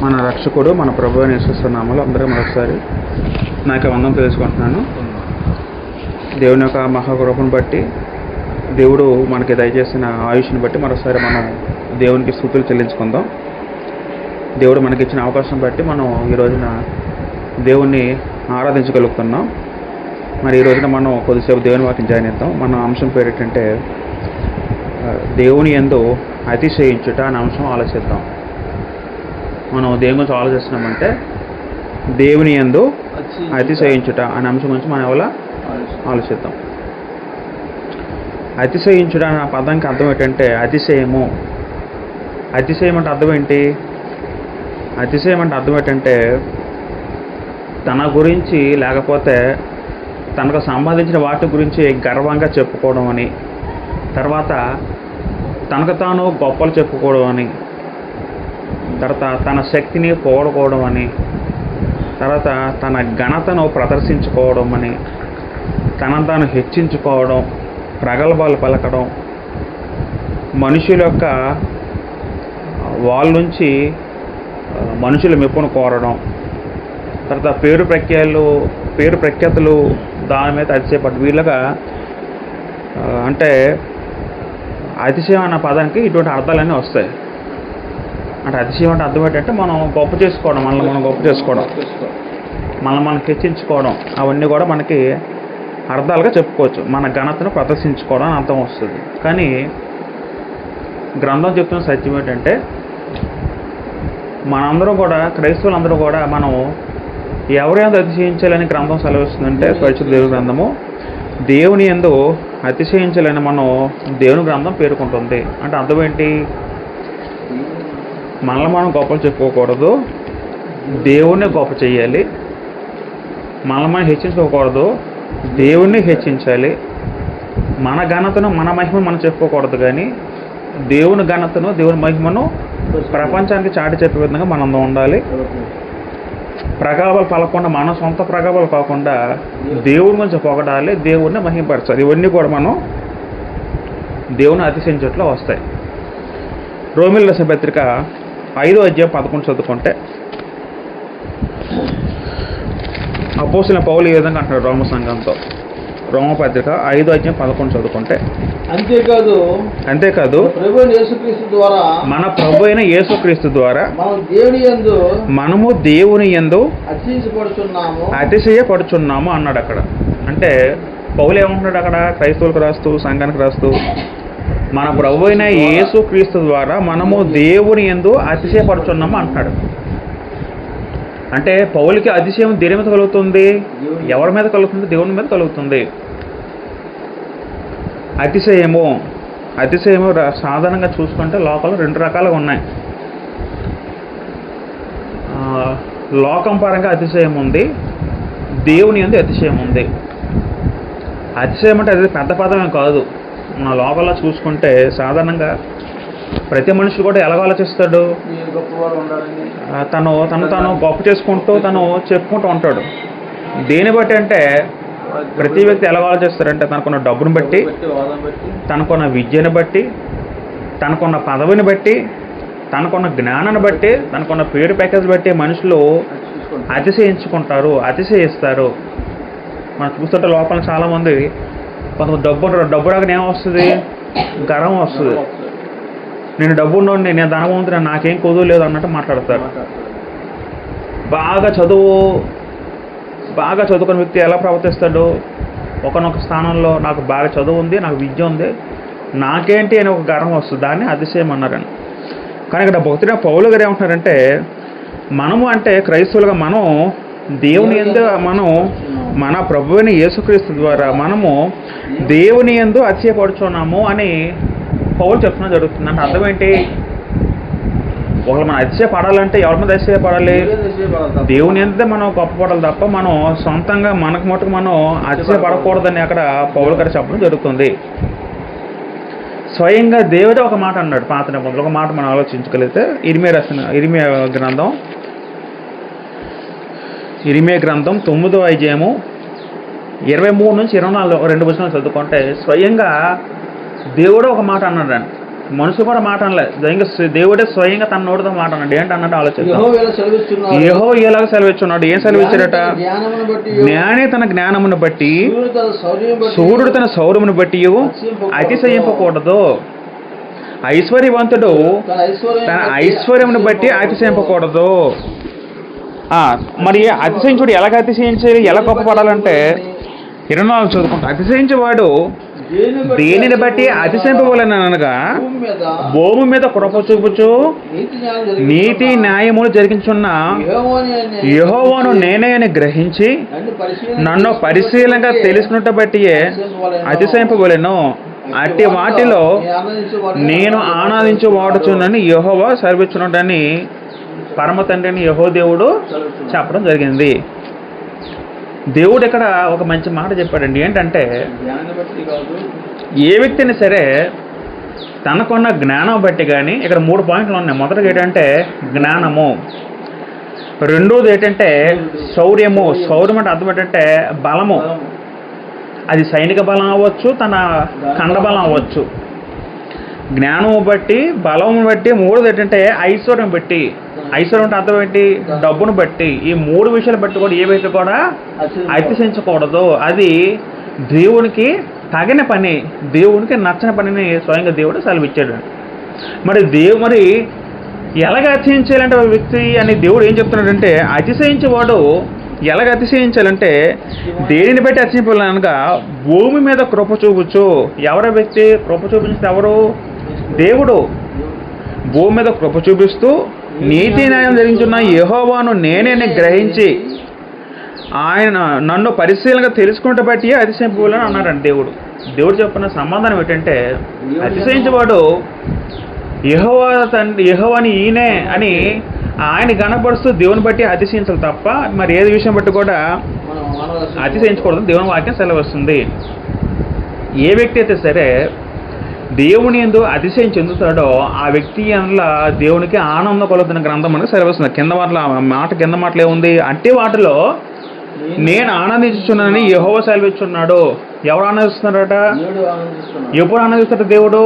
మన రక్షకుడు మన ప్రభు అయిన యేసు నామములో అందరూ మరొకసారి నా యొక్క వందనం తెలుసుకుంటున్నాను. దేవుని యొక్క మహాకృపను బట్టి, దేవుడు మనకి దయచేసిన ఆయుష్ని బట్టి మరోసారి మనం దేవునికి స్తుతులు చెల్లించుకుందాం. దేవుడు మనకి ఇచ్చిన అవకాశం బట్టి మనం ఈ రోజున దేవుణ్ణి ఆరాధించగలుగుతున్నాం. మరి ఈ రోజున మనం కొద్దిసేపు దేవుని వాక్యం జాయిన్ చేద్దాం. మన అంశం పేరు ఏంటంటే దేవుని యందు అతిశయించుట అనే అంశం ఆలోచిద్దాం. మనం దేని గురించి ఆలోచిస్తున్నామంటే దేవుని యందు అతిశయించుట అనే అంశం గురించి మనం ఎవరు ఆలోచిద్దాం. అతిశయించుట అనే పదానికి అర్థం ఏంటంటే అతిశయము. అతిశయం అంటే అర్థం ఏంటి? అతిశయం అంటే అర్థం ఏంటంటే తన గురించి లేకపోతే తనకు సంబంధించిన వాటి గురించి గర్వంగా చెప్పుకోవడం అని, తర్వాత తనకు తాను గొప్పలు చెప్పుకోవడం అని, తర్వాత తన శక్తిని పోగొట్టుకోవడం అని, తర్వాత తన ఘనతను ప్రదర్శించుకోవడం అని, తనను తాను హెచ్చించుకోవడం, ప్రగల్భాలు పలకడం, మనుషుల యొక్క వాళ్ళ నుంచి మనుషుల మెప్పును కోరడం, తర్వాత పేరు ప్రఖ్యాతులు దాని మీద అతిశయపడ్డ వీళ్ళగా అంటే అతిశయం అన్న పదానికి ఇటువంటి అర్థాలన్నీ వస్తాయి. అంటే అతిశయం అంటే అర్థం ఏంటంటే మనం గొప్ప చేసుకోవడం, మనల్ని మనం గొప్ప చేసుకోవడం, మనం హెచ్చించుకోవడం, అవన్నీ కూడా మనకి అర్థాలుగా చెప్పుకోవచ్చు. మన ఘనతను ప్రదర్శించుకోవడం అని అర్థం వస్తుంది. కానీ గ్రంథం చెప్తున్న సత్యం ఏంటంటే మనందరం కూడా, క్రైస్తవులందరూ కూడా మనం ఎవరి యందు అతిశయించాలని గ్రంథం సెలవిస్తుందంటే పరిశుద్ధ దేవుని గ్రంథము దేవుని యందు అతిశయించాలని మనం దేవుని గ్రంథం పేర్కొంటుంది. అంటే అర్థం ఏంటి? మనల్ని మనం గొప్పలు చెప్పుకోకూడదు, దేవుణ్ణి గొప్ప చేయాలి. మనల్ని మనం హెచ్చించుకోకూడదు, దేవుణ్ణి హెచ్చించాలి. మన ఘనతను మన మహిమను మనం చెప్పుకోకూడదు, కానీ దేవుని ఘనతను దేవుని మహిమను ప్రపంచానికి చాటి చెప్పే విధంగా మనం ఉండాలి. ప్రగల్భాలు పలకుండా, మన సొంత ప్రగల్భాలు కాకుండా దేవుని గురించి పొగడాలి, దేవుణ్ణి మహిమపరచాలి. ఇవన్నీ కూడా మనం దేవుని అతిశయించట్లో వస్తాయి. రోమీయులకు రాసిన పత్రిక 5వ అధ్యాయం 11 చదువుకుంటే అపోస్తలుడైన పౌలు ఈ విధంగా అంటాడు రోమ సంఘంతో. రోమపత్రిక 5వ అధ్యాయం 11 చదువుకుంటే, అంతేకాదు మన ప్రభు అయిన యేసుక్రీస్తు ద్వారా మనము దేవుని యందు అతిశయపడుచున్నాము అన్నాడు అక్కడ. అంటే పౌలు ఏమంటున్నాడు అక్కడ? క్రైస్తవులకు రాస్తూ, సంఘానికి రాస్తూ, మన ప్రభు అయిన యేసుక్రీస్తు ద్వారా మనము దేవుని యందు అతిశయపడుచున్నాము అంటున్నాడు. అంటే పౌలుకి అతిశయం దేని మీద కలుగుతుంది? ఎవరి మీద కలుగుతుంది? దేవుని మీద కలుగుతుంది. అతిశయము సాధారణంగా చూసుకుంటే లోకంలో 2 రకాలుగా ఉన్నాయి. లోకం పరంగా అతిశయం ఉంది, దేవుని యందు అతిశయం ఉంది. అతిశయం అంటే అది పెద్ద పదమే కాదు. మన లోకంలో చూసుకుంటే సాధారణంగా ప్రతి మనిషి కూడా ఎలా ఆలోచిస్తాడు? తను గొప్ప చేసుకుంటూ తను చెప్పుకుంటూ ఉంటాడు. దేని బట్టి అంటే ప్రతి వ్యక్తి ఎలా ఆలోచిస్తారంటే తనకున్న డబ్బును బట్టి, తనకున్న విద్యను బట్టి, తనకున్న పదవిని బట్టి, తనకున్న జ్ఞానాన్ని బట్టి, తనకున్న పేరు ప్యాకేజ్ బట్టి మనుషులు అతిశయించుకుంటారు, అతిశయిస్తారు. మనం చూస్తుంటే లోపల చాలామంది కొంతమంది డబ్బు రాగానే ఏమొస్తుంది? గర్వం వస్తుంది. నేను డబ్బు ఉన్నోడిని, నేను ధనవంతుని, నాకేం కొదువు లేదు అన్నట్టు మాట్లాడతారు. బాగా చదువుకున్న వ్యక్తి ఎలా ప్రవర్తిస్తాడు? ఒకనొక స్థానంలో నాకు బాగా చదువు ఉంది, నాకు విద్య ఉంది, నాకేంటి అని ఒక గర్వం వస్తుంది. దాన్ని అతిశయం అన్నారని. కానీ ఇక్కడ భక్తుడైన పౌలు గారు ఏమంటున్నారంటే మనము అంటే క్రైస్తవులుగా మనం దేవుని యందు మన ప్రభువైన యేసుక్రీస్తు ద్వారా మనము దేవుని యందు అతిశయపడుచున్నాము అని పౌలు చెప్పడం జరుగుతుంది. అంటే అర్థం ఏంటి? ఒకవేళ మనం అతిశయపడాలంటే ఎవరి మీద అతిశయపడాలి? దేవుని యందే మనం గొప్పపడాలి తప్ప మనం సొంతంగా మనకు మటుకు మనం అతిశయపడకూడదని అక్కడ పౌలు గారు చెప్పడం జరుగుతుంది. స్వయంగా దేవుడే ఒక మాట అన్నాడు పాత నిబంధనలో. ఒక మాట మనం ఆలోచించగలిగితే ఇరిమియా గ్రంథం 9వ అధ్యాయము 23 నుంచి 24 2 వచనాలు చదువుకుంటే స్వయంగా దేవుడే ఒక మాట అన్నాడు. మనుషులు కూడా మాట అనలేదు, ఇంకా దేవుడే స్వయంగా తన నోటితో మాట అన్నాడు. ఏంటన్నాడు ఆలోచన. యెహోవా ఎలాగ సెలవిచ్చున్నాడు? ఏం సెలవిచ్చాడట? జ్ఞాని తన జ్ఞానమును బట్టి, సూర్యుడు తన సౌర్యమును బట్టి అతిశయింపకూడదు. ఐశ్వర్యవంతుడు తన ఐశ్వర్యమును బట్టి అతిశయింపకూడదు. మరి అతిశయించుడు ఎలాగ అతిశయించాలి, ఎలా గొప్పపడాలంటే 24 చదువుకుంటా. అతిశయించేవాడు దేనిని బట్టి అతిశయింపవలెను అనగా, భూమి మీద కృప చూపుచు నీతి న్యాయములు జరిగించున్న యెహోవాను నేనే అని గ్రహించి నన్ను పరిశీలనగా తెలుసుకున్నట్టు బట్టి అతిశయింపవలెను. అట్టి వాటిలో నేను ఆనందించు వాడుచున్నని యెహోవా సెలవిచ్చున్నాడని పరమ తండ్రిని యెహోవా దేవుడు చెప్పడం జరిగింది. దేవుడు ఇక్కడ ఒక మంచి మాట చెప్పాడండి. ఏంటంటే, ఏ వ్యక్తిని సరే తనకున్న జ్ఞానం బట్టి కానీ, ఇక్కడ 3 పాయింట్లు ఉన్నాయి. మొదటిది ఏంటంటే జ్ఞానము, రెండోది ఏంటంటే శౌర్యము. శౌర్యం అంటే అర్థం ఏంటంటే బలము. అది సైనిక బలం అవ్వచ్చు, తన కండబలం అవ్వచ్చు. జ్ఞానము బట్టి, బలము బట్టి, మూడోది ఏంటంటే ఐశ్వర్యం బట్టి. ఐశ్వర్యం అంటే అర్థం ఏంటి? డబ్బును బట్టి. ఈ 3 విషయాలు బట్టి కూడా ఏవైతే కూడా అతిశయించకూడదు. అది దేవునికి తగిన పని, దేవునికి నచ్చని పనిని స్వయంగా దేవుడు సెలవిచ్చాడు. మరి ఎలాగ అతిశయించాలంటే వ్యక్తి అని దేవుడు ఏం చెప్తున్నాడంటే, అతిశయించేవాడు ఎలాగ అతిశయించాలంటే దేనిని బట్టి అతిశయించాలనగా భూమి మీద కృప చూపుచు. ఎవరో వ్యక్తి కృప చూపించితే ఎవరు? దేవుడు. భూమి మీద కృప చూపిస్తూ నీతి న్యాయం జరిగించున్న యెహోవాను నేనే గ్రహించి ఆయన నన్ను పరిశీలనగా తెలుసుకుంటే బట్టి అతిశయింపవాలని అన్నాడండి దేవుడు. దేవుడు చెప్పిన సమాధానం ఏంటంటే, అతిశయించేవాడు యెహోవాని ఈయనే అని ఆయన గణపరుస్తూ దేవుని బట్టి అతిశయించాలి తప్ప మరి ఏది విషయం బట్టి కూడా అతిశయించకూడదు. దేవుని వాక్యం సెలవిస్తుంది. ఏ వ్యక్తి అయితే సరే దేవుని యందు అతిశయం చెందుతాడో ఆ వ్యక్తి అందులో దేవునికి ఆనందం కలుగుతున్న గ్రంథం మనకు సెలవిస్తుంది. కింద మాటలు ఏముంది అంటే, వాటిలో నేను ఆనందించుచున్నానని యెహోవా సెలవిచ్చున్నాడు. ఎవరు ఆనందిస్తున్నారట? ఎప్పుడు ఆనందిస్తాడు దేవుడు?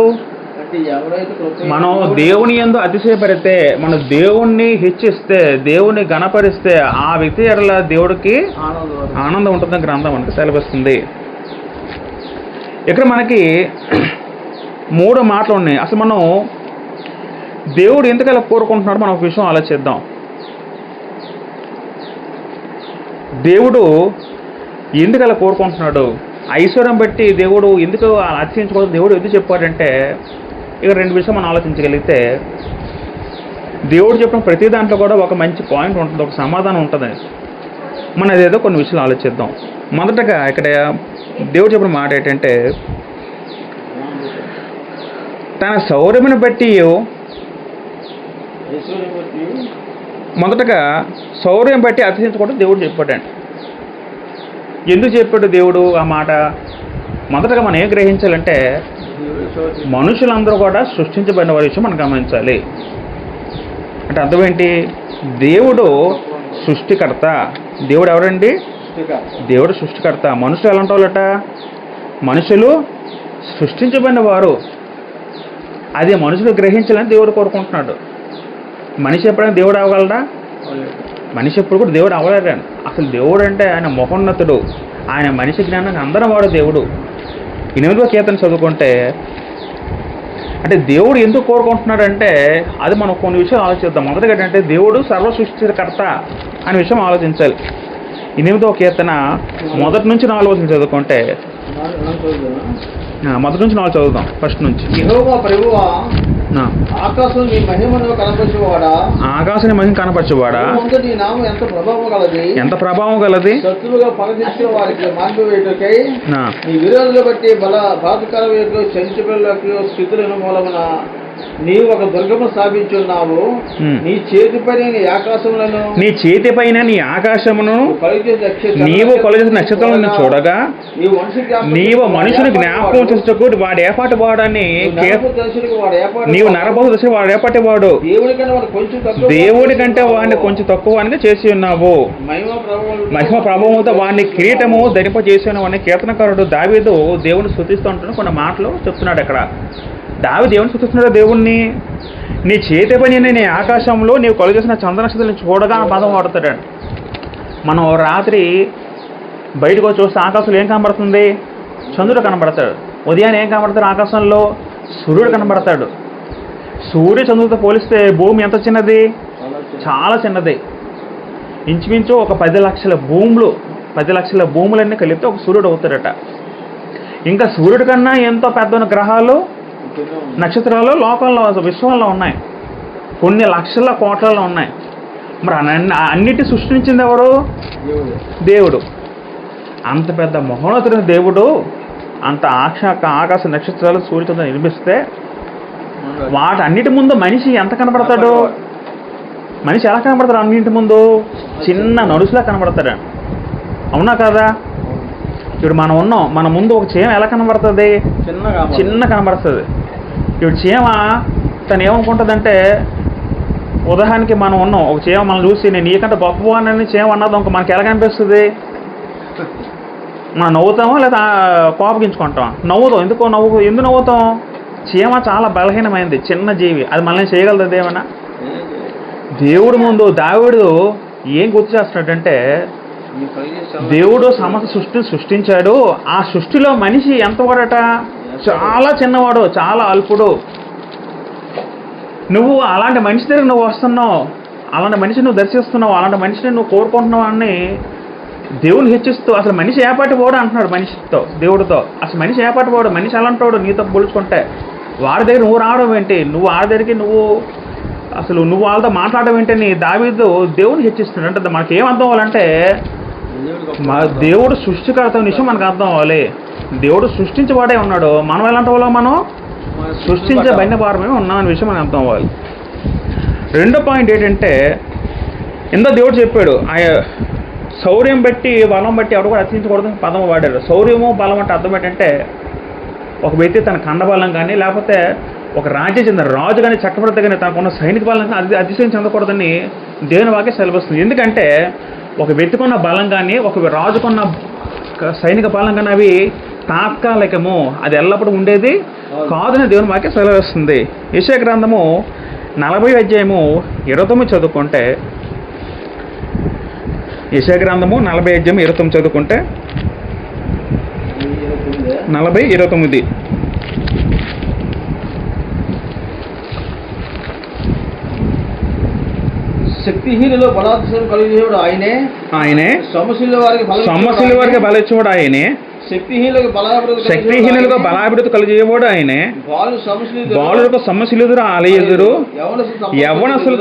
మనం దేవుని యందు అతిశయపడితే, మనం దేవుణ్ణి హెచ్చిస్తే, దేవుణ్ణి గణపరిస్తే ఆ వ్యక్తి ఎడల దేవుడికి ఆనందం ఉంటుందని గ్రంథం మనకు సెలవిస్తుంది. ఇక్కడ మనకి 3 మాటలు ఉన్నాయి. అసలు మనం దేవుడు ఎందుకలా కోరుకుంటున్నాడో మనం ఒక విషయం ఆలోచిద్దాం. దేవుడు ఎందుకలా కోరుకుంటున్నాడు? ఐశ్వర్యం బట్టి దేవుడు ఎందుకు అతిశయించకూడదు దేవుడు ఎందుకు చెప్పాడంటే, ఇక 2 విషయం మనం ఆలోచించగలిగితే, దేవుడు చెప్పిన ప్రతి దాంట్లో కూడా ఒక మంచి పాయింట్ ఉంటుంది, ఒక సమాధానం ఉంటుంది. మనం అదేదో కొన్ని విషయాలు ఆలోచిద్దాం. మొదటగా ఇక్కడ దేవుడు చెప్పిన మాట ఏంటంటే, తన శౌర్యమును బట్టి, మొదటగా శౌర్యం బట్టి అతిశయించకూడదు దేవుడు చెప్పాడండి. ఎందుకు చెప్పాడు దేవుడు ఆ మాట? మొదటగా మనం ఏం గ్రహించాలంటే, మనుషులందరూ కూడా సృష్టించబడిన వారి విషయం మనం గమనించాలి. అంటే అర్థం ఏంటి? దేవుడు సృష్టికర్త. దేవుడు ఎవరండి? దేవుడు సృష్టికర్త. మనుషులు ఎలాంటి వాళ్ళట? మనుషులు సృష్టించబడిన వారు. అది మనుషులు గ్రహించాలని దేవుడు కోరుకుంటున్నాడు. మనిషి ఎప్పుడైనా దేవుడు అవ్వగలడా? మనిషి ఎప్పుడు కూడా దేవుడు అవ్వలేడండి. అసలు దేవుడు అంటే ఆయన మహోన్నతుడు, ఆయన మనిషి జ్ఞానాన్ని అందరం వాడు దేవుడు. 8వ కీర్తన చదువుకుంటే, అంటే దేవుడు ఎందుకు కోరుకుంటున్నాడంటే అది మనం కొన్ని విషయాలు ఆలోచిద్దాం. మొదటిగా ఏంటంటే దేవుడు సర్వ సృష్టికర్త అనే విషయం ఆలోచించాలి. 8వ కీర్తన 1 నుంచి 4 చదువుకుంటే, 1 నుంచి 4 చదువుదాం. ఫస్ట్ నుంచి. యెహోవా ప్రభువా, ఆకాశం నీ మహిమను కనపరచువాడా, ఆకాశాన్ని మహిమ కనపరచువాడా, నీ నామం ఎంత ప్రభావం గలది, ఎంత ప్రభావం గలది, శత్రువుగా పగదీసే వారికి మార్పివేయుటకై నీ విరోధులు బట్టి బాధకరమైన చంచబలకు స్థితులను మూలమున నీవు ఒక దుర్గము స్థాపించున్నావు. నీ చేతిపైన నీ ఆకాశమును నీవు కొలచేసిన నక్షత్రాలను చూడగా నీవు మనుషుని జ్ఞాపకం చేసుటకు వాడు ఏపాటి వాడని, నీవు నరబహు దశ వాడు ఏపాటి వాడు, దేవుడి కంటే వాడిని కొంచెం తక్కువ అని చేసి ఉన్నావు. మహిమ ప్రభావంతో వాడిని కిరీటము ధరింప చేసి ఉన్నావు అని కీర్తనకారుడు దావీదు దేవుని స్తుతిస్తూ ఉంటున్న కొన్ని మాటలు చెప్తున్నాడు. అక్కడ దావీదు ఏమని సూచిస్తున్నాడు దేవుణ్ణి? నీ చేతి పని నీ ఆకాశంలో నీవు కొలువు చేసిన చంద్ర నక్షత్రాలను చూడగా ఆ పదం వాడుతాడు. మనం రాత్రి బయటకు వచ్చి చూస్తే ఆకాశంలో ఏం కనబడుతుంది? చంద్రుడు కనబడతాడు. ఉదయాన్నే ఏం కనబడతాడు? ఆకాశంలో సూర్యుడు కనబడతాడు. సూర్య చంద్రుడితో పోలిస్తే భూమి ఎంత చిన్నది? చాలా చిన్నది. ఇంచుమించు ఒక 10 లక్షల భూములు, 10 లక్షల భూములన్నీ కలిపితే ఒక సూర్యుడు అవుతాడట. ఇంకా సూర్యుడి కన్నా ఎంతో పెద్ద గ్రహాలు, నక్షత్రాలు లోకంలో, విశ్వంలో ఉన్నాయి. కొన్ని లక్షల కోట్లలో ఉన్నాయి. మరి అన్నిటి సృష్టించింది ఎవరు? దేవుడు. అంత పెద్ద మహోన్నతుడైన దేవుడు అంత ఆకాశ నక్షత్రాలు, సూర్యచంద్రులు నిర్మిస్తే వాటన్నిటి ముందు మనిషి ఎంత కనబడతాడు? మనిషి ఎలా కనబడతాడు? అన్నింటి ముందు చిన్న నడుసులా కనబడతాడు. అవునా కదా? ఇప్పుడు మనం ఉన్నాం, మన ముందు ఒక చీమ ఎలా కనబడుతుంది? చిన్న కనబడుతుంది. ఇప్పుడు చీమ తను ఏమనుకుంటుందంటే, ఉదాహరణకి మనం ఉన్నాం, ఒక చీమ మనం చూసి నేను నీకంటే గొప్పవాడిని చీమ అన్నది ఇంక మనకి ఎలా కనిపిస్తుంది? మనం నవ్వుతామా లేదా కోపగించుకుంటాం? నవ్వుతాం. ఎందుకు నవ్వుతాం? చీమ చాలా బలహీనమైంది, చిన్న జీవి, అది మనల్ని చేయగలదు ఏమైనా? దేవుడు ముందు దావీదు ఏం గుర్తు చేస్తున్నాడంటే, దేవుడు సమస్త సృష్టించాడు. ఆ సృష్టిలో మనిషి ఎంతవాడట? చాలా చిన్నవాడు, చాలా అల్పుడు. నువ్వు అలాంటి మనిషి దగ్గర నువ్వు వస్తున్నావు, అలాంటి మనిషిని నువ్వు దర్శిస్తున్నావు, అలాంటి మనిషిని నువ్వు కోరుకుంటున్నావు అని దేవుని హెచ్చిస్తూ, అసలు మనిషి ఏపాటి పోడు అంటున్నాడు మనిషితో, దేవుడితో. అసలు మనిషి ఏపాటి పోడు, మనిషి అలాంటాడు నీతో పోల్చుకుంటే. వాడి దగ్గర నువ్వు రావడం ఏంటి? నువ్వు వాడి దగ్గరికి నువ్వు వాళ్ళతో మాట్లాడడం ఏంటని దావీదు దేవుని హెచ్చిస్తున్నాడు. అంటే మనకి ఏం అర్థం అవ్వాలంటే, మా దేవుడు సృష్టికర్త విషయం మనకు అర్థం అవ్వాలి. దేవుడు సృష్టించబడే ఉన్నాడు. మనం ఎలాంటి వాళ్ళం? మనం సృష్టించే బయట భారమే ఉన్నాం అనే విషయం మనకు అర్థం అవ్వాలి. రెండో పాయింట్ ఏంటంటే, ఎంతో దేవుడు చెప్పాడు, శౌర్యం బట్టి బలం బట్టి ఎవరు కూడా అతికించకూడదు పదం వాడాడు. శౌర్యము బలం అంటే అర్థం ఏంటంటే, ఒక వ్యక్తి తన కండబలం కానీ, లేకపోతే ఒక రాజ్యం చెందిన రాజు కానీ, చక్రవర్తి కానీ తనకున్న సైనిక బలం కానీ అతిశయం చెందకూడదని దేవుని వాక్యం సెలవిస్తుంది. ఎందుకంటే ఒక వ్యక్తికున్న బలం కానీ, ఒక రాజుకున్న సైనిక బలం కానీ అవి తాత్కాలికము, అది ఎల్లప్పుడూ ఉండేది కాదని దేవుని వాక్యం సెలవిస్తుంది. యెషయా గ్రంథము 40:29 చదువుకుంటే, యెషయా గ్రంథము 40:29 చదువుకుంటే, 40:29 శక్తిహీనులు బలాత్సరం కలిగేవాడు ఆయనే, సమస్యల వారికి బలిచ్చేవాడు ఆయనే, శక్తిహీనులకు బలాభివృద్ధి కలిగేవాడు ఆయనే, బాలులకు సమస్యలు ఎదురు ఆలయెదురు, యవ్వనస్తులు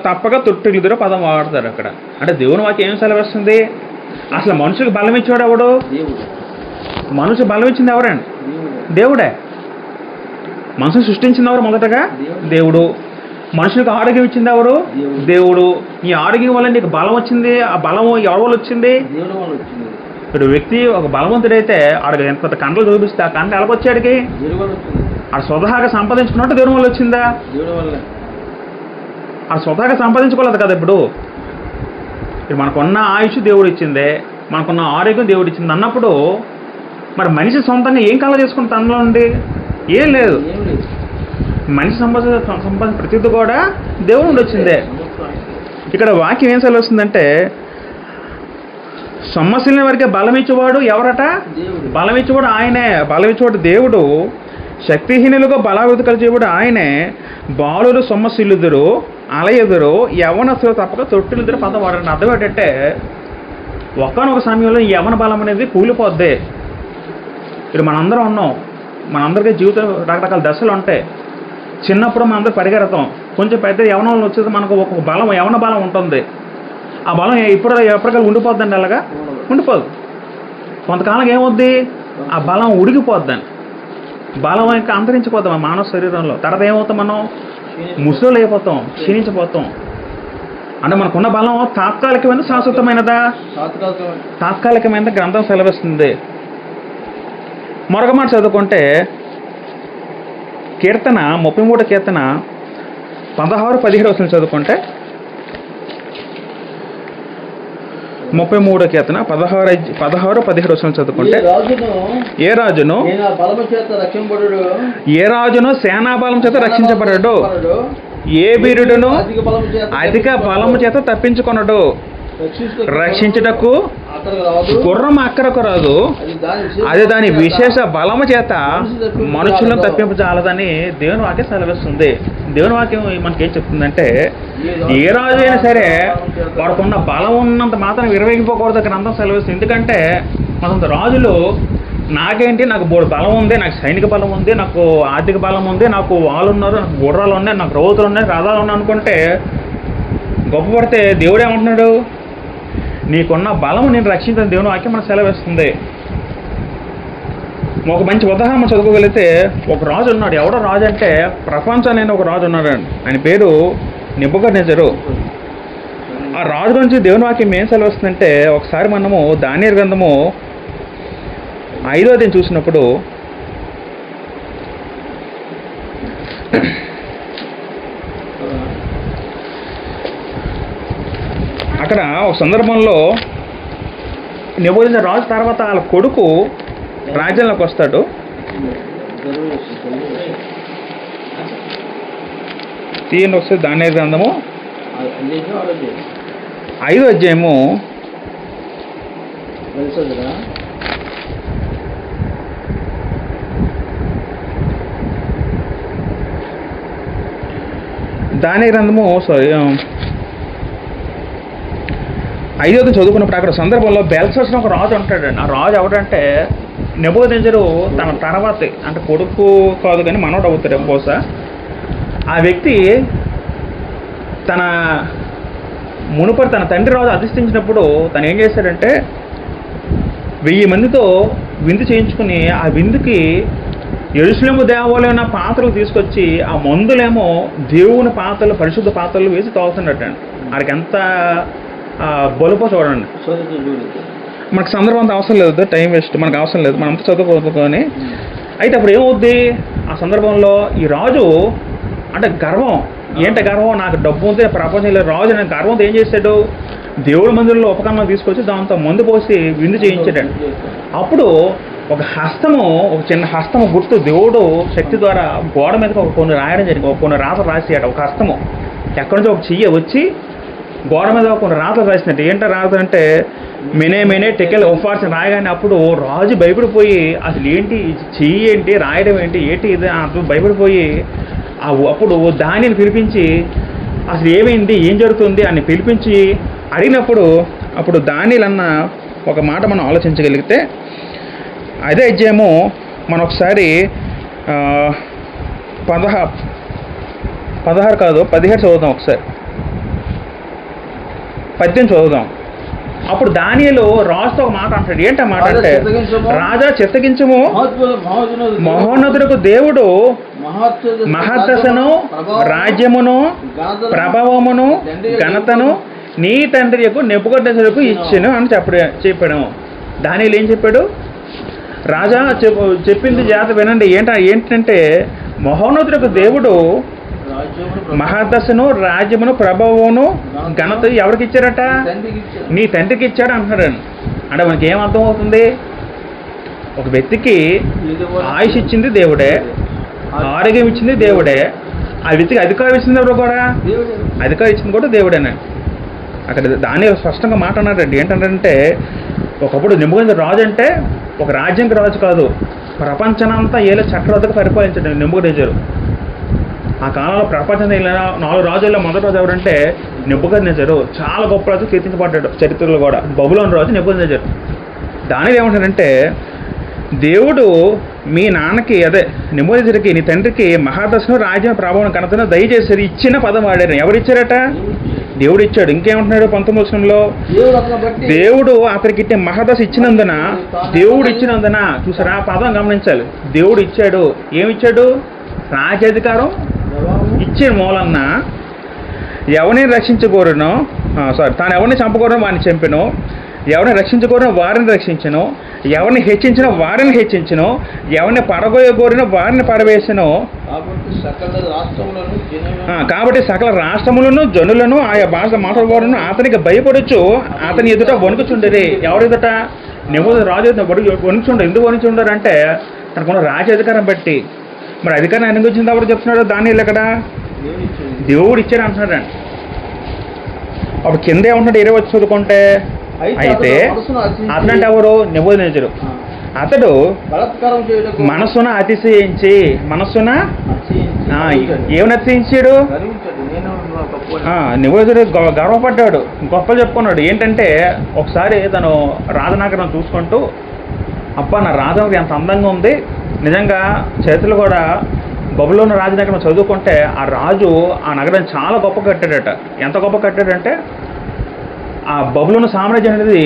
తప్పక తొట్టిల్లుదురు పదం వాడతారు అక్కడ. అంటే దేవుని వాక్యం ఏం సెలవిస్తుంది? అసలు మనుషులకు బలం ఇచ్చేవాడు ఎవడు? మనుషులు బలం ఇచ్చింది ఎవరండి? దేవుడే. మనుషులు సృష్టించింది ఎవరు? మొదటగా దేవుడు. మనుషులకు ఆరోగ్యం ఇచ్చింది ఎవరు? దేవుడు. ఈ ఆరోగ్యం వల్ల నీకు బలం వచ్చింది. ఆ బలం ఎవరి వల్ల వచ్చింది? ఇప్పుడు వ్యక్తి ఒక బలవంతుడైతే ఆడికి ఎంత కండలు చూపిస్తే ఆ కండ ఎలాగొచ్చాడికి? ఆడు స్వతహాగా సంపాదించుకున్నట్టు దేవుని వల్ల వచ్చిందా? ఆడు స్వతహాగా సంపాదించుకోలేదు కదా. ఇప్పుడు మనకున్న ఆయుష్ దేవుడు ఇచ్చిందే, మనకున్న ఆరోగ్యం దేవుడు ఇచ్చింది అన్నప్పుడు మరి మనిషి సొంతంగా ఏం కళ చేసుకుని తనలో ఉండి ఏం లేదు. మనిషి సంపాదించిన ప్రతిదీ కూడా దేవుడు నుండి వచ్చిందే. ఇక్కడ వాక్యం ఏం సెలవుస్తుందంటే, సమస్యల వరకే బలం ఇచ్చేవాడు ఎవరట? బలం ఇచ్చేవాడు ఆయనే. బలం ఇచ్చేవాడు దేవుడు. శక్తిహీనులుగా బలాభివృద్ధి కలిగేవాడు ఆయనే. బాలురు సొమ్మసిల్లుదురు అలయెదురు, యవ్వనస్తులు తప్పక తొట్టిల్లుదురు పదం వాడండి. అర్థం ఏంటంటే, ఒక్కనొక సమయంలో యవ్వన బలం అనేది కూలిపోద్ది. ఇప్పుడు మనందరం ఉన్నాం, మనందరికీ జీవితం రకరకాల దశలు ఉంటాయి. చిన్నప్పుడు మనందరూ పరిగెడతాం, కొంచెం పెద్ద యవ్వనంలో వచ్చేది మనకు ఒక బలం, యవ్వన బలం ఉంటుంది. ఆ బలం ఎప్పటికల్లా ఉండిపోద్దండి. అలాగా ఉండిపోదు. కొంతకాలం ఏమవుద్ది? ఆ బలం ఉడికిపోద్దండి. బలం ఇంకా అంతరించిపోతాం మానవ శరీరంలో. తర్వాత ఏమవుతాం? మనం ముసలు అయిపోతాం, క్షీణించిపోతాం. అంటే మనకున్న బలం తాత్కాలికమైన శాశ్వతమైనదా? తాత్కాలికమైన గ్రంథం సెలవిస్తుంది. మరొక మాట చదువుకుంటే, కీర్తన 33 కీర్తన 16-17 చదువుకుంటే, 33వ కీర్తన 16-17 వచనం చదువుకుంటే, ఏ రాజును సేనాబలం చేత రక్షించబడడు, ఏ వీరుడును అధిక బలము చేత తప్పించుకొనడు. రక్షించుటకు గుర్రం అక్కరకు రాదు, అది దాని విశేష బలము చేత మనుషులను తప్పింపజాలదని దేవుని వాక్యం సెలవిస్తుంది. దేవుని వాక్యం మనకేం చెప్తుందంటే, ఏ రాజు అయినా సరే వాడుకున్న బలం ఉన్నంత మాత్రం విరవేగిపోకూడదు గ్రంథం సెలవిస్తుంది. ఎందుకంటే కొంత రాజులు నాకేంటి, నాకు బలం ఉంది, నాకు సైనిక బలం ఉంది, నాకు ఆర్థిక బలం ఉంది, నాకు వాళ్ళు ఉన్నారు, నాకు గుర్రాలు ఉన్నాయి, నాకు రౌతులు ఉన్నాయి, రథాలు ఉన్నాయి అనుకుంటే గొప్పపడితే దేవుడు ఏమంటున్నాడు, నీకున్న బలము నేను రక్షించిన దేవుని వాక్యం మనకు సెలవిస్తుంది. ఒక మంచి ఉదాహరణ చదువుకోగలిగితే, ఒక రాజు ఉన్నాడు. ఎవడో రాజు అంటే ప్రపంచాన్ని ఒక రాజు ఉన్నాడు. ఆయన పేరు నెబుకద్నెజరు. ఆ రాజు గురించి దేవుని వాక్యం ఏం సెలవిస్తుందంటే, ఒకసారి మనము దానియేలు గ్రంథము 5వ అధ్యాయం చూసినప్పుడు అక్కడ ఒక సందర్భంలో నెబుకద్నెజరు రాజు తర్వాత వాళ్ళ కొడుకు రాజ్యంలోకి వస్తాడు. తీయండి ఒకసారి దానియేలు గ్రంథము 5వ అధ్యాయము 5వ చదువుకున్నప్పుడు అక్కడ సందర్భంలో బెల్షస్సర్ ఒక రాజు ఉంటాడండి. ఆ రాజు ఎవడంటే నెబుకద్నెజరు తన తర్వాత, అంటే కొడుకు కాదు కానీ మనవడు అవుతాడు బహుశా. ఆ వ్యక్తి తన మునుపటి తన తండ్రి రాజు అధిష్ఠించినప్పుడు తను ఏం చేశాడంటే 1000 మందితో విందు చేయించుకుని, ఆ విందుకి యెరూషలేము దేవాలయం పాత్రలు తీసుకొచ్చి ఆ మందులేమో దేవుని పాత్రలు, పరిశుద్ధ పాత్రలు వేసి తాగుతున్నట్టండి. వాడికి ఎంత బలుపో చూడండి. మనకు సందర్భం అంత అవసరం లేదు, టైం వేస్ట్, మనకు అవసరం లేదు, మనం అంతా చదువుకోని. అయితే అప్పుడు ఏమవుద్ది, ఆ సందర్భంలో ఈ రాజు అంటే గర్వం, ఏంటి గర్వం, నాకు డబ్బు ఉంది, ప్రపంచంలో రాజు నేను గర్వంతో ఏం చేశాడు, దేవుడి మందిరంలో ఉపకరణం తీసుకొచ్చి దాంతో మందు పోసి విందు చేయించాడు. అప్పుడు ఒక హస్తము, ఒక చిన్న హస్తము గుర్తు దేవుడు శక్తి ద్వారా గోడ మీదకి కొన్ని రాయడం జరిగింది. కొన్ని రాతలు రాసాడు. ఒక హస్తము ఎక్కడి నుంచి ఒక చెయ్యి వచ్చి గోడ మీద కొన్ని రాతలు రాసినట్టు. ఏంటో రాత అంటే మెనే టెకెల్ ఒఫార్స్ రాయగానే అప్పుడు రాజు భయపడిపోయి అసలు ఏంటి చెయ్యి ఏంటి రాయడం ఏంటి ఇది అప్పుడు భయపడిపోయి అప్పుడు దానిని పిలిపించి అసలు ఏమైంది, ఏం జరుగుతుంది అని పిలిపించి అడిగినప్పుడు అప్పుడు దానియేలు అన్న ఒక మాట మనం ఆలోచించగలిగితే, అదే అధ్యాయము మనం ఒకసారి 16 కాదు 17 చదువుదాం, ఒకసారి 18 చదువుదాం. అప్పుడు దానియేలు రాజుతో ఒక మాట అంటాడు. ఏంట మాట అంటే, రాజా చిత్తగించుము, మహోన్నతులకు దేవుడు మహద్దశను, రాజ్యమును, ప్రభావమును, ఘనతను నీ తండ్రి యొక్క నెబుకద్నెజరుకు ఇచ్చెను అని చెప్పాడు. దానియేలు ఏం చెప్పాడు, రాజా చెప్పింది జాగ్రత్త వినండి. ఏంటంటే మహోన్నతులకు దేవుడు మహద్దశను, రాజ్యమును, ప్రభావమును, ఘనత ఎవరికి ఇచ్చారట, నీ తండ్రికి ఇచ్చాడు అంటున్నాడు. అంటే మనకి ఏం అర్థం అవుతుంది, ఒక వ్యక్తికి ఆయుష్ ఇచ్చింది దేవుడే, ఆరోగ్యం ఇచ్చింది దేవుడే, ఆ వ్యక్తికి అధికారం ఇచ్చింది ఎవరు కూడా, అధికారం ఇచ్చింది కూడా దేవుడేనండి. అక్కడ దానియేలు స్పష్టంగా మాట అన్నాడండి. ఏంటంటే ఒకప్పుడు నెబుకద్నెజరు రాజు అంటే ఒక రాజ్యానికి రాజు కాదు, ప్రపంచానంతా ఏళ్ళ చక్రవర్తిగా పరిపాలించాడు నెబుకద్నెజరు. ఆ కాలంలో ప్రపంచంలో 4 రాజుల్లో మొదటి రాజు ఎవరంటే నెబుకద్నెజరు. చాలా గొప్ప రాజు, కీర్తించబడ్డాడు చరిత్రలో కూడా. బబులోను రాజు నెబుకద్నెజరు. దానియేలు ఏమంటాడంటే, దేవుడు మీ నాన్నకి అదే నెబుకద్నెజరుకి నీ తండ్రికి మహద్దశను, రాజ్యం, ప్రభావం, ఘనతను దయచేసి ఇచ్చిన పదం వాడారు. ఎవరు ఇచ్చారట, దేవుడు ఇచ్చాడు. ఇంకేమంటున్నాడు 19వ వచనంలో, దేవుడు అతనికి ఇచ్చే మహదశ ఇచ్చినందున, దేవుడు ఇచ్చినందున, చూసారా ఆ పదం గమనించాలి. దేవుడు ఇచ్చాడు, ఏమిచ్చాడు, రాజ్యాధికారం ఇచ్చే మూలన్న ఎవరిని రక్షించకూరను, తాను ఎవరిని చంపకూడను వాడిని చంపెను, ఎవరిని రక్షించుకోరిన వారిని రక్షించను, ఎవరిని హెచ్చించిన వారిని హెచ్చించను, ఎవరిని పడగోయగోరిన వారిని పడవేసను. కాబట్టి సకల రాష్ట్రములను జనులను ఆయా భాష మాట్లాడవారును అతనికి భయపడచ్చు, అతని ఎదుట వణుకుచుండేది. ఎవరి ఎదుట? నెబూజరదాను రాజు ఎదుట వణుకుచుండరు. ఎందుకు వణుకుచుండరు అంటే తనకున్న రాజ అధికారం బట్టి. మరి అధికారం అనుభవించింది ఎవరు చెప్తున్నాడు? దానియేలు ఎక్కడ? దేవుడు ఇచ్చాడు అంటున్నాడు. అప్పుడు కింద ఏమంటున్నాడు? 20 చదువుకుంటే, అయితే అతనంటే ఎవరు? నెబూజరదాను. అతడు మనసున అతిశయించి, మనసున ఏమని అతిశయించాడు? నెబూజరదాను గర్వపడ్డాడు, గొప్పలు చెప్పుకున్నాడు. ఏంటంటే ఒకసారి తను రాజనగరం చూసుకుంటూ, అబ్బా నా రాజనగరం ఎంత అందంగా ఉంది, నిజంగా చరిత్రలు కూడా బబులోను రాజనగరం చదువుకుంటే ఆ రాజు ఆ నగరం చాలా గొప్ప కట్టాడట. ఎంత గొప్ప కట్టాడంటే ఆ బబులోను సామ్రాజ్యం అనేది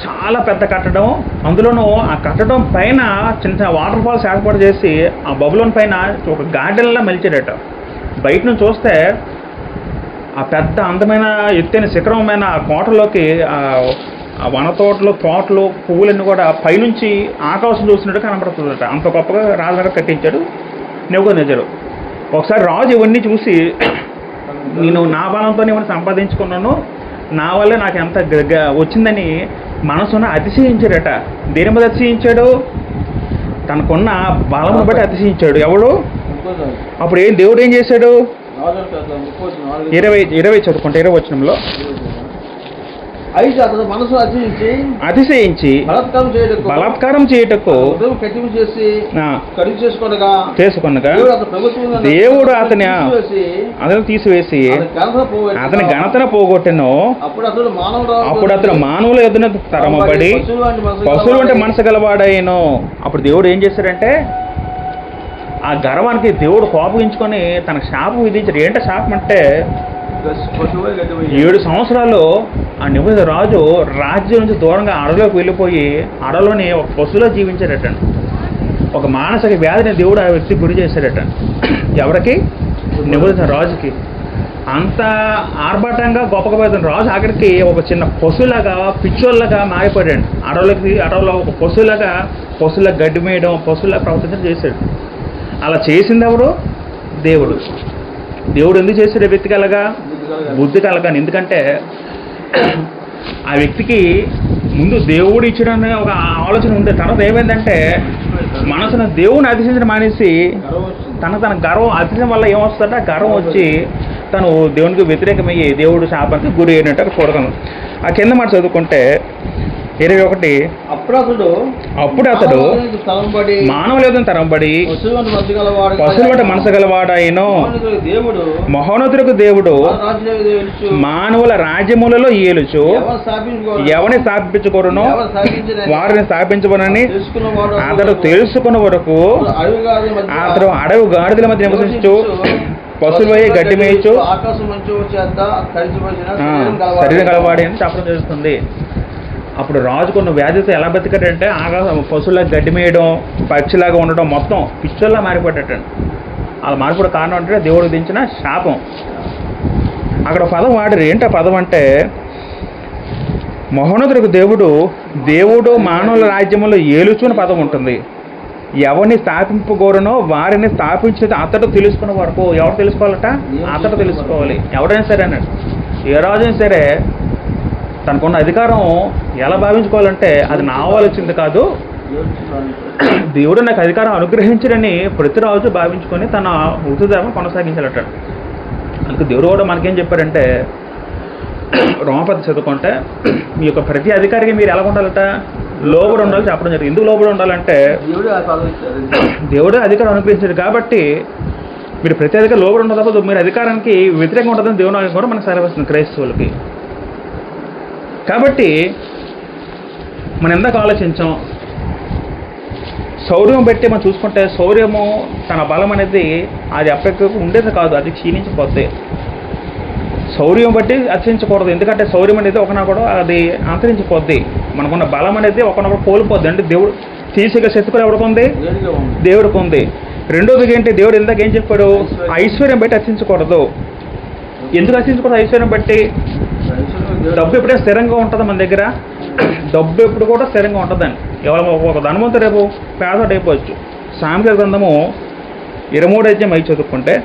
చాలా పెద్ద కట్టడం, అందులోనూ ఆ కట్టడం పైన చిన్న చిన్న వాటర్ ఫాల్స్ ఏర్పాటు చేసి ఆ బబులోన్ పైన ఒక గార్డెన్లా మలిచాడట. బయట నుంచి చూస్తే ఆ పెద్ద అందమైన ఎత్తైన శిఖరమైన ఆ కోటలోకి ఆ వన తోటలు, తోటలు, పువ్వులన్నీ కూడా పైనుంచి ఆకాశం చూసినట్టు కనబడుతుందట. అంత గొప్పగా రాజుగారు కట్టించాడు నెబుకద్నెజరు. ఒకసారి రాజు ఇవన్నీ చూసి, నేను నా బలంతో ఇవన్నీ సంపాదించుకున్నాను, నా వల్లే నాకు ఎంత వచ్చిందని మనసున అతిశయించాడట. దేని మీద అతిశయించాడు? తనకున్న బలమును బట్టి అతిశయించాడు. ఎవడు? అప్పుడు దేవుడు ఏం చేశాడు? 20 చదువుకుంటే 20 వచనంలో, అయితే అతను మనసు అతిశయించి బలాత్కారం చేయుటకు చేసుకొనగా దేవుడు అతని తీసివేసి అతని ఘనతను పోగొట్టెను. అప్పుడు అతను మానవుల ఎదుట తరమబడి పశువులు అంటే మనసు గలవాడయ్యను. అప్పుడు దేవుడు ఏం చేశాడంటే ఆ గర్వానికి దేవుడు కోపగించుకొని తనకు శాపం విధించాడు. ఏంటో శాపం అంటే 7 సంవత్సరాలు ఆ నెబూజరదాను రాజు రాజ్యం నుంచి దూరంగా అడవిలోకి వెళ్ళిపోయి అడవిలోని ఒక పశువులో జీవించాడట. ఒక మానసిక వ్యాధిని దేవుడు ఆ వ్యక్తికి గురి చేశాడట. ఎవరికి? నెబూజరదాను రాజుకి. అంత ఆర్భాటంగా గొప్పగా రాజు ఆఖరికి ఒక చిన్న పశువులాగా, పిచ్చోళ్ళగా మారిపోయాడు. అడవిలో ఒక పశువులా గడ్డి మేయడం, పశువులా ప్రవర్తించడం చేశాడు. అలా చేసింది ఎవరు? దేవుడు. దేవుడు ఎందుకు చేశాడు ఆ వ్యక్తికి అలాగా? బుద్ధి కలగాని. ఎందుకంటే ఆ వ్యక్తికి ముందు దేవుడు ఇచ్చడనే ఒక ఆలోచన ఉండే. తర్వాత ఏమైందంటే మనసున దేవుని అతిశయించడం మానేసి తన గర్వం అతిశయం వల్ల ఏమొస్తుందంటే గర్వం వచ్చి తను దేవునికి వ్యతిరేకమయ్యి దేవుడు శాపానికి గురి అయినట్టు చూడగలను. ఆ కింద మాట చదువుకుంటే 21, అప్పుడు అతడు మానవుల ఎదుట తరంబడి పశువుల వంటి మనసు గలవాడాయను. మహోన్నతులకు దేవుడు మానవుల రాజ్యములలో ఏలుచు ఎవరిని స్థాపించుకోరునో వారిని స్థాపించబోనని అతడు తెలుసుకున్న వరకు అతడు అడవి గాడిదల మధ్య నివసించు పశువులై గడ్డి మేయచ్చు శరీరం గలవాడి అని చెప్పడం జరుగుతుంది. అప్పుడు రాజుకున్న వ్యాధితో ఎలా బతికాడంటే పశువులకు గడ్డి మేయడం, పక్షిలాగా ఉండడం, మొత్తం పిచ్చోల్లా మారిపోయాడటండి. అలా మారిపోవడం కారణం అంటే దేవుడు విధించిన శాపం. అక్కడ పదం వాడారు. ఏంటి ఆ పదం అంటే మహోన్నతులకు దేవుడు మానవుల రాజ్యంలో ఏలుచుని పదం ఉంటుంది. ఎవరిని స్థాపింపగోరనో వారిని స్థాపించేది అతడు తెలుసుకున్న వరకు. ఎవరు తెలుసుకోవాలట? అతడు తెలుసుకోవాలి. ఎవరైనా సరే అన్నాడు. ఏ రాజైనా సరే తనకున్న అధికారం ఎలా భావించుకోవాలంటే అది నా ఆలోచింది కాదు, దేవుడు నాకు అధికారం అనుగ్రహించడని ప్రతిరాజు భావించుకొని తన వృత్తిధర్మం కొనసాగించాలట. అందుకు దేవుడు కూడా మనకేం చెప్పారంటే రోమపతి చదువుకుంటే మీ యొక్క ప్రతి అధికారికి మీరు ఎలా ఉండాలట? లోబడి ఉండాలి చెప్పడం జరిగింది. ఎందుకు లోబడి ఉండాలంటే దేవుడే అధికారం అనుగ్రహించాడు కాబట్టి మీరు ప్రతి అధికారం లోబడి ఉండదు. మీరు అధికారానికి వ్యతిరేకంగా ఉంటుందని దేవుని కూడా మనకు సరివస్తుంది క్రైస్తవులకి. కాబట్టి మనం ఎందాక ఆలోచించాం, శౌర్యం పెట్టి మనం చూసుకుంటే శౌర్యము తన బలం అనేది అది అప్పటికి ఉండేది కాదు, అది క్షీణించిపోద్ది. శౌర్యం బట్టి అతిశయించకూడదు. ఎందుకంటే శౌర్యం అనేది ఒకనొకడు అది అంతరించిపోద్ది. మనకున్న బలం అనేది ఒకనొకడు కోల్పోద్ది. అంటే దేవుడు తీసేగా శక్తి కూడా ఎవరికి ఉంది? దేవుడికి ఉంది. రెండోది ఏంటి? దేవుడు ఇందాక ఏం చెప్పాడు? ఐశ్వర్యం బట్టి అతిశయించకూడదు. ఎందుకు అతిశయించకూడదు? ఐశ్వర్యం బట్టి డబ్బు ఎప్పుడైనా స్థిరంగా ఉంటుందా మన దగ్గర? డబ్బు ఎప్పుడు కూడా స్థిరంగా ఉంటుందండి. ఎవరు ఒక ధనవంతుడు రేపు పేదవాడు అయిపోవచ్చు. సామెతల గ్రంథము 23 చదువుకుంటే,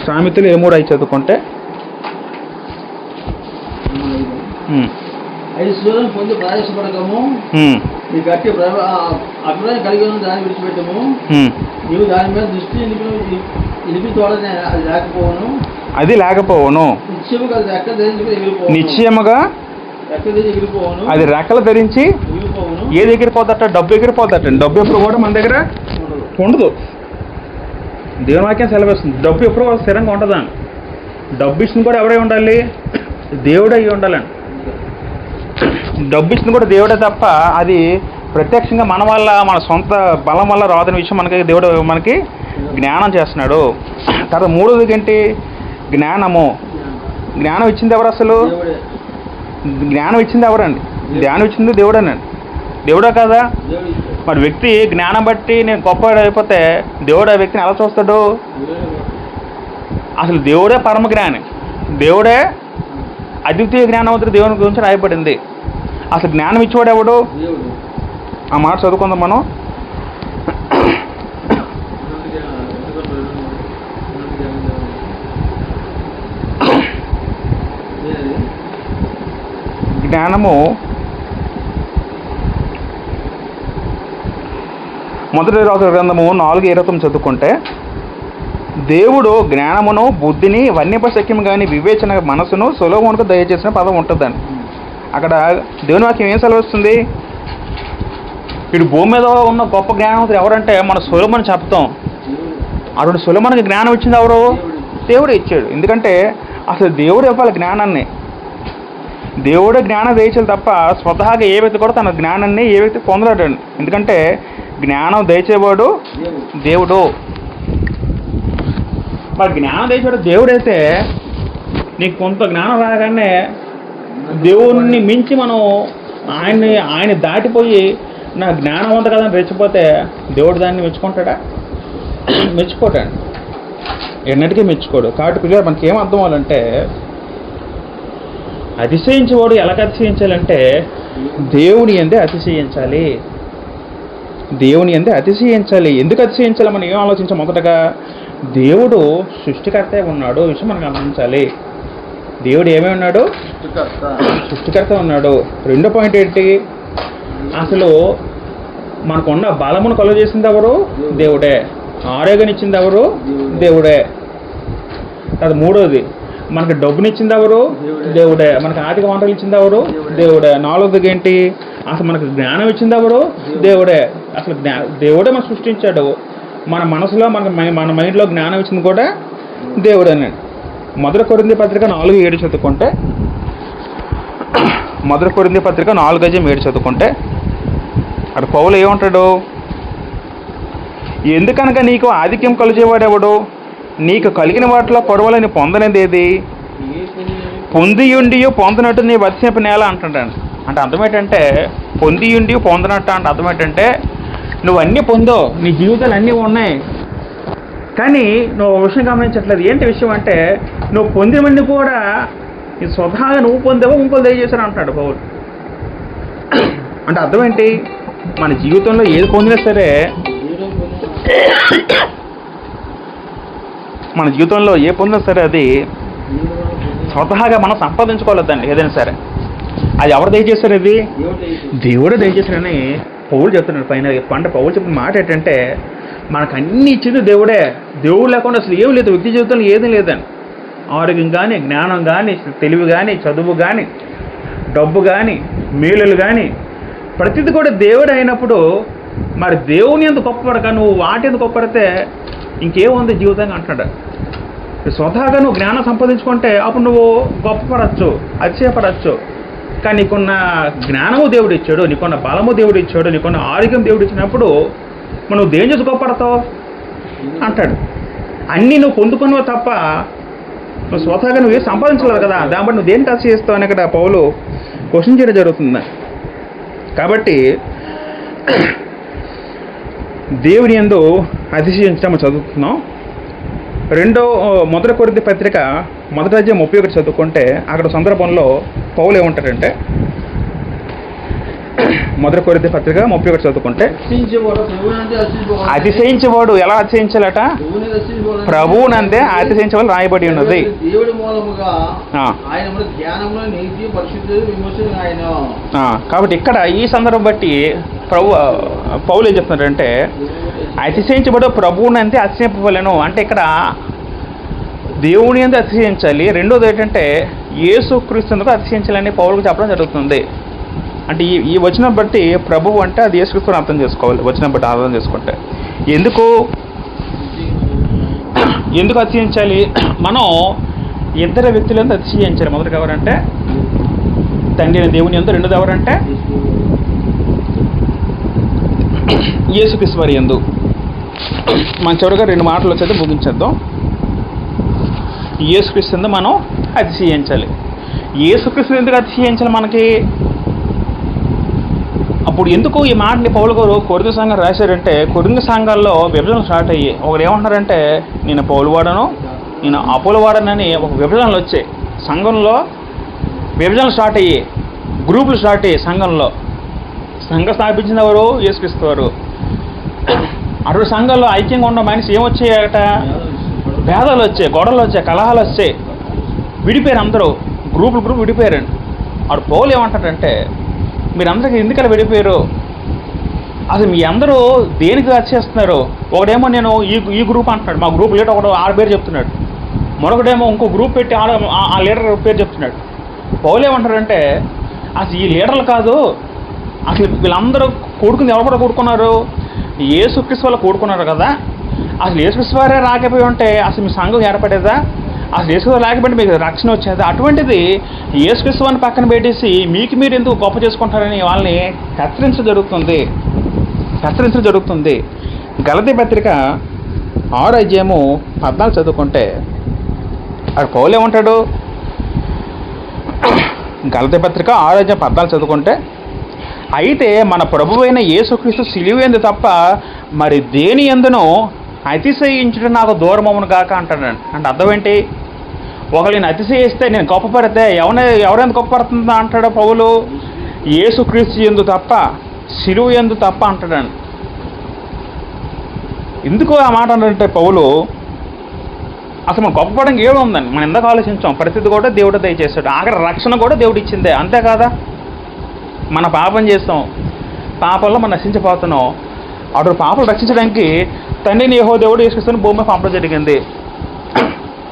సామెతలు 23 చదువుకుంటే, ఐశ్వర్యం పొంది ప్రయాసపడకము, నీ గట్టి అభిప్రాయం కలిగి ఉన్న దాన్ని విడిచిపెట్టము, నీవు దాని మీద దృష్టి నిలిపి చూడని అది లేకపోవను, నిశ్చయముగా అది రెక్కలు ధరించి ఏది ఎగిరిపోతట, డబ్బు ఎగిరిపోతట. డబ్బు ఎప్పుడు కూడా మన దగ్గర ఉండదు. దేవుని వాక్యం సెలవిస్తుంది, డబ్బు ఎప్పుడు కూడా స్థిరంగా ఉంటుందని. డబ్బు ఇచ్చింది కూడా ఎవరై ఉండాలి? దేవుడే అయ్యి ఉండాలండి. డబ్బు ఇచ్చింది కూడా దేవుడే తప్ప అది ప్రత్యక్షంగా మన వల్ల, మన సొంత బలం వల్ల రాదనే విషయం దేవుడు మనకి జ్ఞానం చేస్తున్నాడు. తర్వాత మూడోది ఏంటి? జ్ఞానము. జ్ఞానం ఇచ్చింది ఎవరు? అసలు జ్ఞానం ఇచ్చింది ఎవరండి? జ్ఞానం ఇచ్చింది దేవుడేనండి. దేవుడా కాదా? మరి వ్యక్తి జ్ఞానం బట్టి నేను గొప్పవాడు అయిపోతే దేవుడు ఆ వ్యక్తిని ఎలా చూస్తాడు? అసలు దేవుడే పరమ జ్ఞాని, దేవుడే అద్వితీయ జ్ఞానవంతుడు దేవుని గురించి రాయబడింది. అసలు జ్ఞానం ఇచ్చేవాడు ఎవడు? ఆ మాట చదువుకుందాం మనం. జ్ఞానము మొదటి రాజుల గ్రంథము 4:29 చదువుకుంటే, దేవుడు జ్ఞానమును బుద్ధిని వర్ణింపశక్యం కానీ వివేచన మనసును సొలొమోనుకు దయచేసిన పదం ఉంటుందండి. అక్కడ దేవుని వాక్యం ఏం సెలవిస్తుంది? వీడు భూమి మీద ఉన్న గొప్ప జ్ఞానవంతుడు ఎవరంటే మన సొలొమోను చెప్తాం. అటువంటి సొలొమోనుకి జ్ఞానం ఇచ్చింది ఎవరు? దేవుడు ఇచ్చాడు. ఎందుకంటే అసలు దేవుడు ఇవ్వాలి జ్ఞానాన్ని. దేవుడే జ్ఞానం దయచేది తప్ప స్వతహాగా ఏ వ్యక్తి కూడా తన జ్ఞానాన్ని ఏ వ్యక్తి పొందలేడండి. ఎందుకంటే జ్ఞానం దయచేవాడు దేవుడు. మరి జ్ఞానం దయచేవాడు దేవుడైతే నీకు కొంత జ్ఞానం రాగానే దేవుణ్ణి మించి మనం ఆయన దాటిపోయి నా జ్ఞానం ఉంది కదా అని రెచ్చిపోతే దేవుడు దాన్ని మెచ్చుకుంటాడా? మెచ్చుకోటాడు, ఎన్నటికీ మెచ్చుకోడు. కాబట్టి పిల్లలు మనకి ఏం అర్థం అవ్వాలంటే, అతిశయించేవాడు ఎలాగ అతిశయించాలంటే దేవుని యందే అతిశయించాలి. దేవుని యందే అతిశయించాలి. ఎందుకు అతిశయించాలి మనం ఏం ఆలోచించాలి? మొదటగా దేవుడు సృష్టికర్తే ఉన్నాడు విషయం మనం గమనించాలి. దేవుడు ఏమై ఉన్నాడు? సృష్టికర్త ఉన్నాడు. రెండో పాయింట్ ఏంటి? అసలు మనకున్న బలమును కలుగజేసింది ఎవరు? దేవుడే. ఆరోగ్యాన్నిచ్చింది ఎవరు? దేవుడే. అది మూడోది, మనకి డబ్బునిచ్చింది ఎవరు? దేవుడే. మనకి ఆర్థిక వనరులు ఇచ్చింది ఎవరు? దేవుడే. నాలుగోది ఏంటి? అసలు మనకు జ్ఞానం ఇచ్చింది ఎవరు? దేవుడే. అసలు దేవుడే మనం సృష్టించాడు. మన మనసులో మన మైండ్లో జ్ఞానం ఇచ్చింది కూడా దేవుడేనండి. మొదటి కొరింథీ పత్రిక 4:7 చదువుకుంటే, మొదటి కొరింథీ పత్రిక 4:7 చదువుకుంటే అక్కడ పౌలు ఏమంటాడు? ఎందుకనగా నీకు ఆధిక్యం కలుగజేవాడెవడు? నీకు కలిగిన వాటిలో పొడవలని పొందనేది ఏది? పొందియుండి పొందనట్టు నీ వర్షింపు నేల అంటాడండి. అంటే అర్థం ఏంటంటే, పొందియుండి పొందనట్టు అంటే అర్థం ఏంటంటే, నువ్వు అన్నీ పొందావు, నీ జీవితాలు అన్నీ ఉన్నాయి, కానీ నువ్వు ఒక విషయం గమనించట్లేదు. ఏంటి విషయం అంటే, నువ్వు పొందినవన్నీ కూడా నీ స్వతహాగా నువ్వు పొందావో ఇంకోలు దయచేశారు అంటున్నాడు పౌలు. అంటే అర్థం ఏంటి? మన జీవితంలో ఏది పొందినా సరే, మన జీవితంలో ఏ పొందినా సరే అది స్వతహాగా మనం సంపాదించుకోలేదండి. ఏదైనా సరే అది ఎవరు దయచేశారు? ఇది దేవుడే దయచేశారని పౌలు చెప్తున్నాడు పైన. పంట పౌలు చెప్పిన మాట ఏంటంటే, మనకు అన్ని ఇచ్చింది దేవుడే. దేవుడు లేకుండా అసలు ఏం లేదు, వ్యక్తి జీవితంలో ఏదీ లేదండి. ఆరోగ్యం కానీ, జ్ఞానం కానీ, తెలివి కానీ, చదువు కానీ, డబ్బు కానీ, మేలులు కానీ, ప్రతిది కూడా దేవుడు అయినప్పుడు మరి దేవుని ఎంత గొప్పపడక నువ్వు వాటి ఎంత గొప్పపడితే ఇంకేముంది జీవితంగా అంటాడు. స్వతహాగా నువ్వు జ్ఞానం సంపాదించుకుంటే అప్పుడు నువ్వు గొప్పపడచ్చు, అతిశయపడచ్చు. కానీ నీకున్న జ్ఞానము దేవుడు ఇచ్చాడు, నీకున్న బలము దేవుడు ఇచ్చాడు, నీకున్న ఆరోగ్యం దేవుడు ఇచ్చినప్పుడు నువ్వు దేని చేసి గొప్పపడతావు అంటాడు. అన్నీ నువ్వు పొందుకున్నావు తప్ప నువ్వు స్వతహాగా నువ్వు ఏం సంపాదించలేదు కదా, దాన్ని బట్టి నువ్వు దేనికి అతిశయిస్తావు అని ఇక్కడ పౌలు క్వశ్చన్ చేయడం జరుగుతుంది. కాబట్టి దేవుని యందు అతిశయించడం చదువుతున్నాం. మొదటి కొరింథీ పత్రిక 1:31 చదువుకుంటే అక్కడ సందర్భంలో పౌలు ఏమంటారంటే, 1 కొరింథీ పత్రిక 31 చదువుకుంటే, అతిశయించేవాడు ఎలా అతిశయించాలట? ప్రభువునందే అతిశయించవాలని రాయబడి ఉన్నది. కాబట్టి ఇక్కడ ఈ సందర్భం బట్టి పౌలు ఏం చెప్తున్నారంటే, అతిశయించబడు ప్రభువునంతే అతిశయింపవలెను అంటే ఇక్కడ దేవుని అందు అతిశయించాలి. రెండోది ఏంటంటే యేసుక్రీస్తుకు అతిశయించాలని పౌలుకు చెప్పడం జరుగుతుంది. అంటే ఈ వచనం బట్టి ప్రభువు అంటే అది యేసుక్రీస్తుని అర్థం చేసుకోవాలి. వచనం బట్టి అర్థం చేసుకుంటే ఎందుకు అతిశయించాలి? మనం ఇద్దరు వ్యక్తులంతా అతిశయించాలి. మొదటిగా ఎవరంటే తండ్రి అయిన దేవుని యందు, రెండోది ఎవరంటే యేసుక్రీస్తు వారి యందు. మన చివరిగా 2 మాటలు వచ్చేది ముగించేద్దాం. యేసుక్రీస్తు యందు మనం అతిశయించాలి. యేసుక్రీస్తు ఎందుకు అతిశయించాలి మనకి? అప్పుడు ఎందుకు ఈ మాటని పౌలు గారు కొరింథీ సంఘం రాశారంటే, కొరింథీ సంఘాల్లో విభజనలు స్టార్ట్ అయ్యి ఒకరు ఏమంటున్నారంటే నేను పౌలు వాడను, నేను అపోలు వాడనని ఒక విభజనలు వచ్చాయి. సంఘంలో విభజనలు స్టార్ట్ అయ్యి, గ్రూపులు స్టార్ట్ అయ్యి. సంఘం స్థాపించిన ఎవరు? యేసుక్రీస్తు వారు. అటు సంఘంలో ఐక్యంగా ఉన్న మనిషి ఏమొచ్చాయట? భేదాలు వచ్చాయి, గొడవలు వచ్చాయి, కలహాలు వచ్చాయి, విడిపోయారు. అందరూ గ్రూపులు విడిపోయారండి. అటు పౌలు ఏమంటారంటే మీరందరికీ ఎందుకలా విడిపోయారు? అసలు మీ అందరూ దేనికి వచ్చేస్తున్నారు? ఒకడేమో నేను ఈ గ్రూప్ అంటున్నాడు, మా గ్రూప్ లీడర్ ఒకడు ఆ పేరు చెప్తున్నాడు, మరొకడేమో ఇంకో గ్రూప్ పెట్టి ఆ లీడర్ పేరు చెప్తున్నాడు. పౌలు ఏమంటారంటే అసలు ఈ లీడర్లు కాదు, అసలు వీళ్ళందరూ కూడుకుంది ఎవరు కూడా కూడుకున్నారు? యేసుక్రీస్తు వాళ్ళు కూడుకున్నారు కదా. అసలు యేసుక్రీస్తు వారే రాకపోయి ఉంటే అసలు మీ సంఘం ఏర్పడేదా? అసలు యేసుక్రీస్తు లేకపోతే మీకు రక్షణ వచ్చేది? అటువంటిది యేసుక్రీస్తు వారిని పక్కన పెట్టేసి మీకు మీరు ఎందుకు గొప్ప చేసుకుంటారని వాళ్ళని కత్తిరించడం జరుగుతుంది. గలతీ పత్రిక 6:14 చదువుకుంటే అక్కడ పౌలు ఏమంటాడు? గలతీ పత్రిక 6:14 చదువుకుంటే, అయితే మన ప్రభువైన యేసుక్రీస్తు సిలువ యందు తప్ప మరి దేని యందునో అతిశయించుట నాకు దూరమవును గాక అంటాడు. అంటే అర్థం ఏంటి? ఒకళ్ళు నేను అతిశయిస్తే, నేను గొప్పపడితే ఎవరెంత గొప్పపడుతుందా అంటాడు పౌలు? యేసుక్రీస్తు యందు తప్ప, సిలువ యందు తప్ప అంటాడు. ఎందుకు ఆ మాట అంటే పౌలు అసలు మనం గొప్పపడడానికి ఏమి ఉందని మనం ఎందుకు ఆలోచించాం? పరిస్థితి కూడా దేవుడు దయచేశాడు. ఆఖరి రక్షణ కూడా దేవుడు ఇచ్చిందే, అంతే కాదా? మన పాపం చేస్తాం, పాపంలో మనం నశించిపోతున్నాం. అటు పాపలు రక్షించడానికి తండ్రిని యెహోవా దేవుడు యేసుక్రీస్తుని భూమి మీద పంపడం జరిగింది.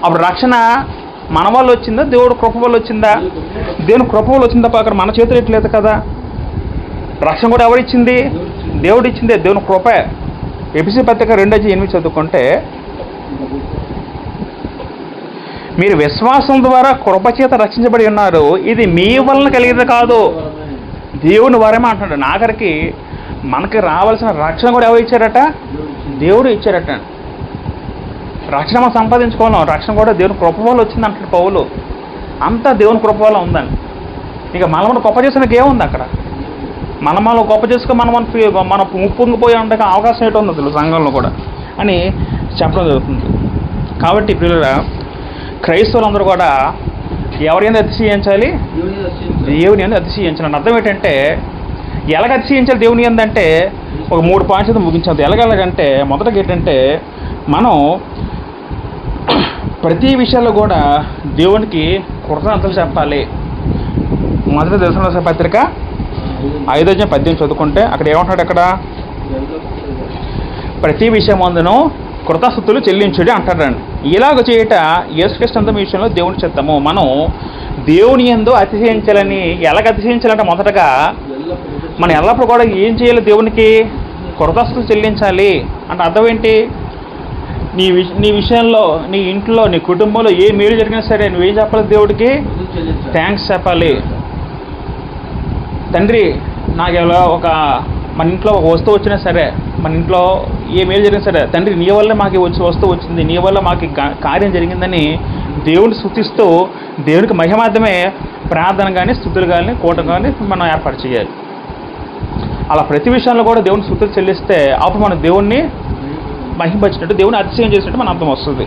అప్పుడు రక్షణ మన వల్ల వచ్చిందా? దేవుడు కృప వల్ల వచ్చిందా? దేవుని కృప వల్ల వచ్చిందా? అక్కడ మన చేతులు ఎట్లేదు కదా. రక్షణ కూడా ఎవరిచ్చింది? దేవుడు ఇచ్చిందే, దేవుని కృపే. ఎఫెసీ పత్రిక 2:8 చదువుకుంటే, మీరు విశ్వాసం ద్వారా కృపచేత రక్షించబడి ఉన్నారు, ఇది మీ వలన కలిగేది కాదు, దేవుని వరమే అంటున్నాడు. ఆఖరికి మనకి రావాల్సిన రక్షణ కూడా ఎవరు ఇచ్చారట? దేవుడు ఇచ్చారట. రక్షణ మనం సంపాదించుకోవాలి, రక్షణ కూడా దేవుని కృప వల్ల వచ్చింది అంటాడు పౌలు. అంతా దేవుని కృప వల్ల ఉందని. ఇక మనం గొప్ప చేసినకి ఏముంది అక్కడ? మనం గొప్ప చేసుకుని మనం ముప్పుంగిపోయి ఉండక అవకాశం ఏంటో ఉంది అసలు సంఘంలో కూడా అని చెప్పడం జరుగుతుంది. కాబట్టి పిల్లల క్రైస్తవులందరూ కూడా ఎవరి మీద అతిశయించాలి? దేవుని మీద అతిశయించాలి. అర్థం ఏంటంటే ఎలాగ అతిశయించాలి దేవుని ఏంటంటే ఒక 3 పాయింట్స్ అయితే ముగించాలి. ఎలాగంటే మొదటగా ఏంటంటే మనం ప్రతి విషయాల్లో కూడా దేవునికి కృతజ్ఞతలు చెప్పాలి. మొదటి దశలోని పత్రిక 5:18 చదువుకుంటే అక్కడ ఏమంటాడు? అక్కడ ప్రతి విషయమందును కృతజ్ఞతలు చెల్లించుడి అంటాడండి. ఇలాగ చేయట యేసుక్రీస్తు విషయంలో దేవుని చిత్తము. మనం దేవుని యందు అతిశయించాలని, ఎలాగ అతిశయించాలంటే మొదటగా మనం ఎల్లప్పుడూ కూడా ఏం చేయాలి? దేవునికి కృతజ్ఞతలు చెల్లించాలి. అంటే అర్థం ఏంటి? నీ విషయంలో, నీ ఇంట్లో, నీ కుటుంబంలో ఏ మేలు జరిగినా సరే నువ్వేం చెప్పాలి? దేవుడికి థ్యాంక్స్ చెప్పాలి. తండ్రి నాకు మన ఇంట్లో ఒక వస్తువు వచ్చినా సరే, మన ఇంట్లో ఏ మేలు జరిగినా సరే, తండ్రి నీ వల్ల మాకు వస్తువు వచ్చింది, నీ వల్ల మాకు కార్యం జరిగిందని దేవుని స్తుతిస్తూ దేవునికి మహిమార్థమే ప్రార్థన కానీ, స్తుతులు కానీ, కూటం కానీ మనం ఏర్పాటు చేయాలి. అలా ప్రతి విషయంలో కూడా దేవుని స్తుతులు చెల్లిస్తే అప్పుడు మనం దేవుణ్ణి మహింపరిచినట్టు, దేవుని అతిశయం చేసినట్టు మన అర్థం వస్తుంది.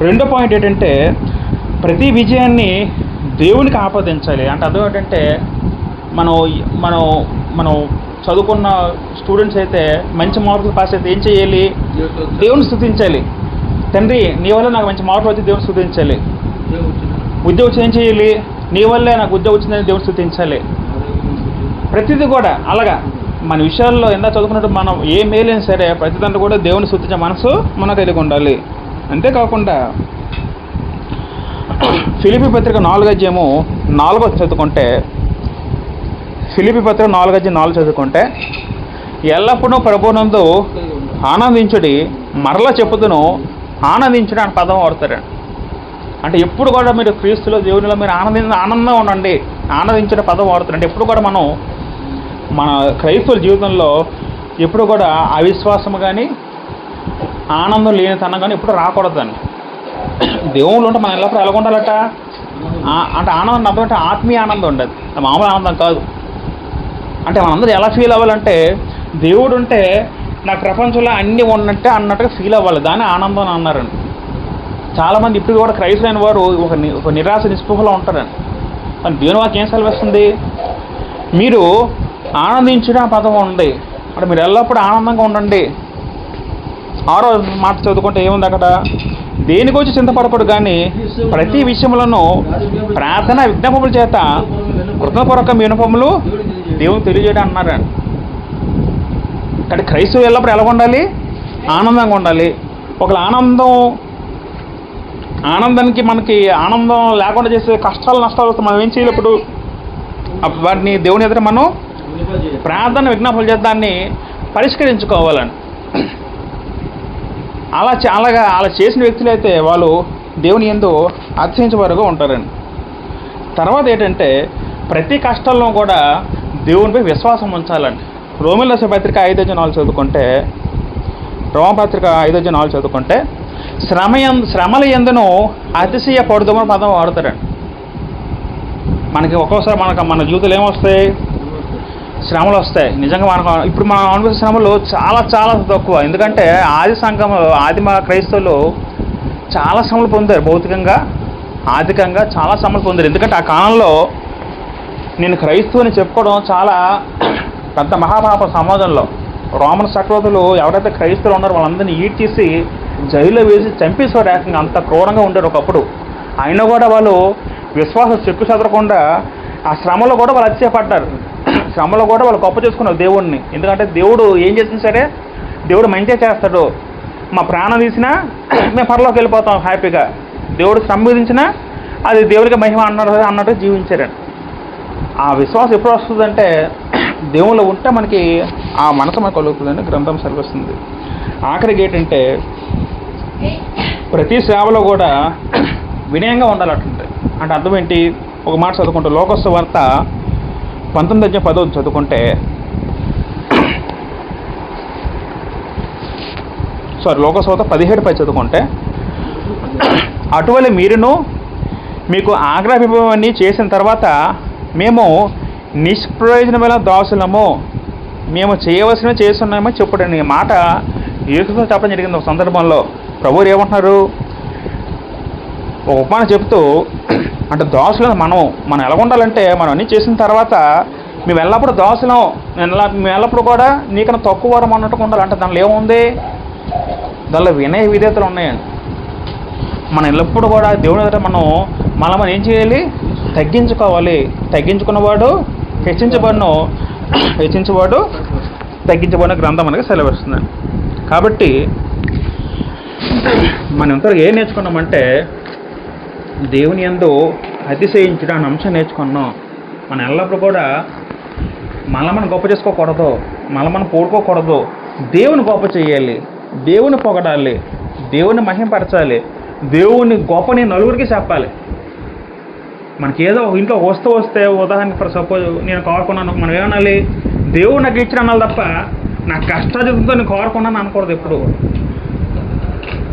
రెండో పాయింట్ ఏంటంటే ప్రతి విజయాన్ని దేవునికి ఆపాదించాలి. అంటే అర్థం ఏంటంటే మనం మనం మనం చదువుకున్న స్టూడెంట్స్ అయితే మంచి మార్కులు పాస్ అయితే ఏం చేయాలి? దేవుని స్తుతించాలి. తండ్రి నీ వల్ల నాకు మంచి మార్కులు వచ్చి దేవుని స్తుతించాలి. ఉద్యోగం వచ్చి ఏం చేయాలి? నీ వల్లే నాకు ఉద్యోగం వచ్చిందని దేవుని స్తుతించాలి. ప్రతిదీ కూడా అలాగా మన విషయాల్లో ఎంత చదువుకున్నట్టు మనం ఏ మేలైనా సరే ప్రతిదాంట్లో కూడా దేవుని స్తుతించే మనసు మనకు కలిగి ఉండాలి. అంతేకాకుండా ఫిలిప్పీ పత్రిక 4:4 చదువుకుంటే, ఫిలిప్పీ పత్రిక 4:4 చదువుకుంటే, ఎల్లప్పుడూ ప్రభువునందు ఆనందించుడి, మరలా చెప్పుదును ఆనందించుడి అని పదం వాడతారు. అంటే ఎప్పుడు కూడా మీరు క్రీస్తులో దేవునిలో మీరు ఆనందంగా ఉండండి, ఆనందించే పదం వాడుతారు. అంటే ఎప్పుడు కూడా మనం మన క్రైస్తవుల జీవితంలో ఎప్పుడు కూడా అవిశ్వాసం కానీ ఆనందం లేనితనం కానీ ఎప్పుడు రాకూడదని. దేవుళ్ళు ఉంటే మనం ఎల్లప్పుడు ఎలా ఉండాలట అంటే ఆనందం అర్థం అంటే ఆత్మీయ ఆనందం ఉండదు, మామూలు ఆనందం కాదు. అంటే మనందరూ ఎలా ఫీల్ అవ్వాలంటే దేవుడు ఉంటే నా ప్రపంచంలో అన్నీ ఉన్నట్టే అన్నట్టుగా ఫీల్ అవ్వాలి, దాన్ని ఆనందం అని అన్నారండి. చాలామంది ఇప్పుడు కూడా క్రైస్తవులైన వారు ఒక నిరాశ నిస్పృహలో ఉంటారండి. కానీ దేవుని వాక్యం ఏం సెలవిస్తుంది? మీరు ఆనందించడం పదం ఉంది అంటే మీరు ఎల్లప్పుడూ ఆనందంగా ఉండండి. 6వ మాట చదువుకుంటే ఏముంది అక్కడ? దేనికి వచ్చి చింతపడకూడదు కానీ ప్రతి విషయంలోనూ ప్రార్థన విజ్ఞాపముల చేత కృతజ్ఞపూర్వక విన్నపములు దేవుని తెలియజేయడం అన్నారండి. కానీ క్రైస్తవులు ఎల్లప్పుడు ఎలా ఉండాలి? ఆనందంగా ఉండాలి. ఒకవేళ ఆనందానికి మనకి ఆనందం లేకుండా చేసే కష్టాలు నష్టాలు వస్తే మనం ఏం చేయాలి? ఇప్పుడు వాటిని దేవుని ఎదుట మనం ప్రార్థన విజ్ఞాపనలు చేత దాన్ని పరిష్కరించుకోవాలని. అలా చేసిన వ్యక్తులు అయితే వాళ్ళు దేవుని యందు అతిశయించేవారుగా ఉంటారండి. తర్వాత ఏంటంటే ప్రతి కష్టాల్లో కూడా దేవునిపై విశ్వాసం ఉంచాలండి. రోమీయులకు రాసిన పత్రిక 5:4 చదువుకుంటే, రోమపత్రిక 5:4 చదువుకుంటే శ్రమల యందును అతిశయ పడుదమని పదం వాడతారండి. మనకి ఒక్కోసారి మన జీవితంలో ఏమొస్తాయి? శ్రమలు వస్తాయి. నిజంగా ఇప్పుడు మనం అనుభవించే శ్రమలు చాలా చాలా తక్కువ. ఎందుకంటే ఆదిమ క్రైస్తవులు చాలా శ్రమలు పొందారు, భౌతికంగా ఆర్థికంగా చాలా శ్రమలు పొందారు. ఎందుకంటే ఆ కాలంలో నేను క్రైస్తవుని చెప్పుకోవడం చాలా పెద్ద మహాపాప సమాజంలో. రోమన్ చక్రవర్తులు ఎవరైతే క్రైస్తవులు ఉన్నారో వాళ్ళందరినీ ఈడ్చేసి జైల్లో వేసి చంపేసేవారు. ఏకంగా అంత క్రూరంగా ఉండేది ఒకప్పుడు. అయినా కూడా వాళ్ళు విశ్వాసం చెక్కు చెదరకుండా ఆ శ్రమలో కూడా వాళ్ళు అతిశయపడ్డారు. శ్రమలో కూడా వాళ్ళు గొప్ప చేసుకున్నారు దేవుడిని. ఎందుకంటే దేవుడు ఏం చేసినా సరే దేవుడు మంచిగా చేస్తాడు. మా ప్రాణం తీసినా మేము పరలోకి వెళ్ళిపోతాం హ్యాపీగా. దేవుడు సంబోధించినా అది దేవుడికి మహిమ అన్నట్టు జీవించారండి. ఆ విశ్వాసం ఎప్పుడు వస్తుందంటే దేవుళ్ళు ఉంటే మనకి ఆ మనసు మనకు కలుగుతుందని గ్రంథం సెలవిస్తుంది. ఆఖరికి ఏంటంటే ప్రతి సేవలో కూడా వినయంగా ఉండాలంటే అంటే అర్థం ఏంటి? ఒక మాట చదువుకుంటే లోకస్ వార్త 19:10 చదువుకుంటే లోకస్ వార్త 17:10 చదువుకుంటే, అటువలే మీరును మీకు ఆజ్ఞాపింపవన్నీ చేసిన తర్వాత మేము నిష్ప్రయోజనమైన దాసులము, మేము చేయవలసినవి చేస్తున్నామో చెప్పుడని మాట యేసుతో చెప్పడం జరిగింది. ఒక సందర్భంలో ప్రభువు ఏమంటున్నారు? ఒక ఉపమానం చెప్తూ అంటే దాసులను మనం ఎలా ఉండాలంటే మనం అన్నీ చేసిన తర్వాత మేము ఎల్లప్పుడూ దాసులం, మేము ఎల్లప్పుడూ కూడా నీకన్నా తక్కువ వారం అన్నట్టుగా ఉండాలి. అంటే దానిలో ఏముంది? దానిలో వినయ విధేయతలు ఉన్నాయండి. మనం ఎల్లప్పుడూ కూడా దేవుని దగ్గర మనం ఏం చేయాలి? తగ్గించుకోవాలి. తగ్గించుకున్నవాడు హెచ్చించబడు తగ్గించబడిన గ్రంథం మనకి సెలవిస్తుందండి. కాబట్టి మనం ఇంతవరకు ఏం నేర్చుకున్నామంటే దేవుని యందు అతిశయించడం అనే అంశం నేర్చుకున్నాం. మనం ఎల్లప్పుడు కూడా మనం గొప్ప చేసుకోకూడదు, మనం పోడుకోకూడదు. దేవుని గొప్ప చేయాలి, దేవుని పొగడాలి, దేవుని మహింపరచాలి, దేవుని గొప్పని నలుగురికి చెప్పాలి. మనకి ఏదో ఇంట్లో వస్తే ఉదాహరణకి ఫర్ సపోజ్ నేను కోరుకున్నాను, మనం ఏమనాలి? దేవుడు నాకు ఇచ్చిన అనాలి తప్ప నా కష్టాజీతంతో నేను కోరుకున్నాను అనకూడదు. ఎప్పుడు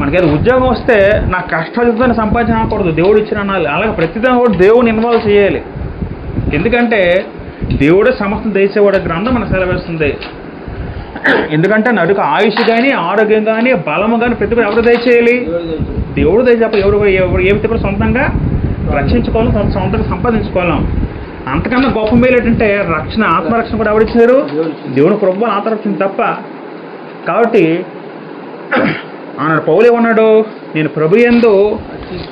మనకేదో ఉద్యోగం వస్తే నా కష్టాజీతంతో సంపాదించిన అనకూడదు, దేవుడు ఇచ్చిన అనాలి. అలాగే ప్రతిదాన్ని కూడా దేవుని ఇన్వాల్వ్ చేయాలి. ఎందుకంటే దేవుడే సమస్తం దేశవాడే గ్రంథం మనకు సెలవిస్తుంది. ఎందుకంటే నరుకు ఆయుష్ కానీ ఆరోగ్యం కానీ బలము కానీ ప్రతి ఒక్కరు ఎవరు దయచేయాలి? దేవుడు దయచేప. ఎవరు ఏ వ్యక్తి కూడా సొంతంగా రక్షించుకోవాలి, సొంతంగా సంపాదించుకోవాలి. అంతకన్నా గొప్ప మేలు ఏంటంటే రక్షణ, ఆత్మరక్షణ కూడా ఎవరిచ్చారు? దేవుని ప్రభువు ఆత్మరక్షణ తప్ప. కాబట్టి ఆనాడు పౌలు ఏమన్నాడు? నేను ప్రభు యందు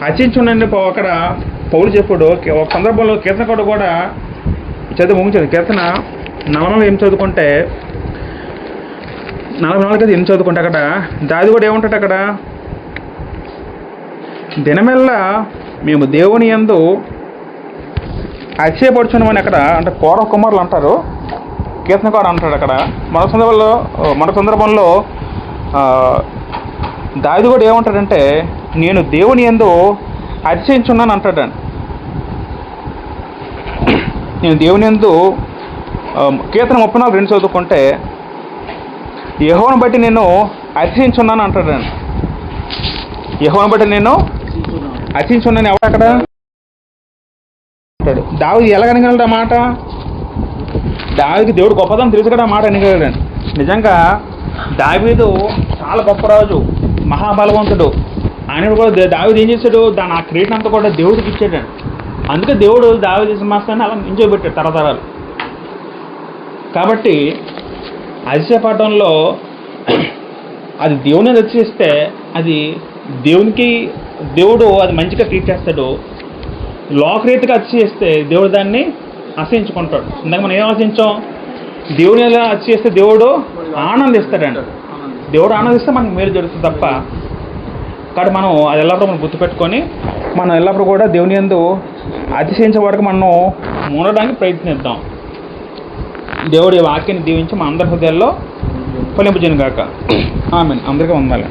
అర్చించున్నాను. అక్కడ పౌలు చెప్పుడు ఒక సందర్భంలో కీర్తనకుడు కూడా చదువు ముగించాడు. కీర్తన 40 ఏం చదువుకుంటే 44 ఏం చదువుకుంటే అక్కడ దాది కూడా ఏముంటాడు అక్కడ? దినమెల్లా మేము దేవుని యందు అతిశయపడుచున్నామని అక్కడ అంటే కౌరవ కుమారులు అంటారు. కీర్తనకారుడు అంటాడు అక్కడ. మరొక సందర్భంలో దాది కూడా ఏమంటాడంటే నేను దేవుని యందు అతిశయించున్నాను అంటాడు. నేను దేవుని యందు కీర్తన 34:2 చదువుకుంటే యెహోవాను బట్టి నేను అతిశయించున్నాను అంటాడు. యెహోవాను బట్టి నేను అతిశయించున్నాను ఎవరు అక్కడ అంటాడు. దావీదు ఎలాగనగలడు ఆ మాట? దావీదుకి దేవుడు గొప్పదని తెలుసు కదా ఆ మాట అనగలడు. నిజంగా దావీదు చాలా గొప్ప రాజు, మహాబలవంతుడు. ఆయన కూడా దావీదు ఏం చేశాడు? ఆ క్రీడను అంతా కూడా దేవుడికి ఇచ్చాడు. అందుకే దేవుడు దావీదు సింహాసనాన్ని అలా నించోబెట్టాడు తరతరాలు. కాబట్టి అతిశయపడడంలో అది దేవుని రక్షిస్తే అది దేవుడు అది మంచిగా ట్రీట్ చేస్తాడు. లోకరీతిగా అతిశయిస్తే దేవుడు దాన్ని అసహించుకుంటాడు. ఇందాక మనం ఏం ఆశించాం? దేవుని ఎలా అతిశయిస్తే దేవుడు ఆనందిస్తాడండి. దేవుడు ఆనందిస్తే మనకు మేలు జరుగుతుంది తప్ప. కాబట్టి మనం అది ఎల్లప్పుడూ మనం గుర్తుపెట్టుకొని మనం ఎల్లప్పుడూ కూడా దేవుని యందు అతిశయించే వరకు మనం ఉండడానికి ప్రయత్నిద్దాం. దేవుడి వాక్యాన్ని దీవించి మా అందరి హృదయాల్లో ఫలింపజేయును గాక. ఆమేన్. అందరికీ వందనాలు.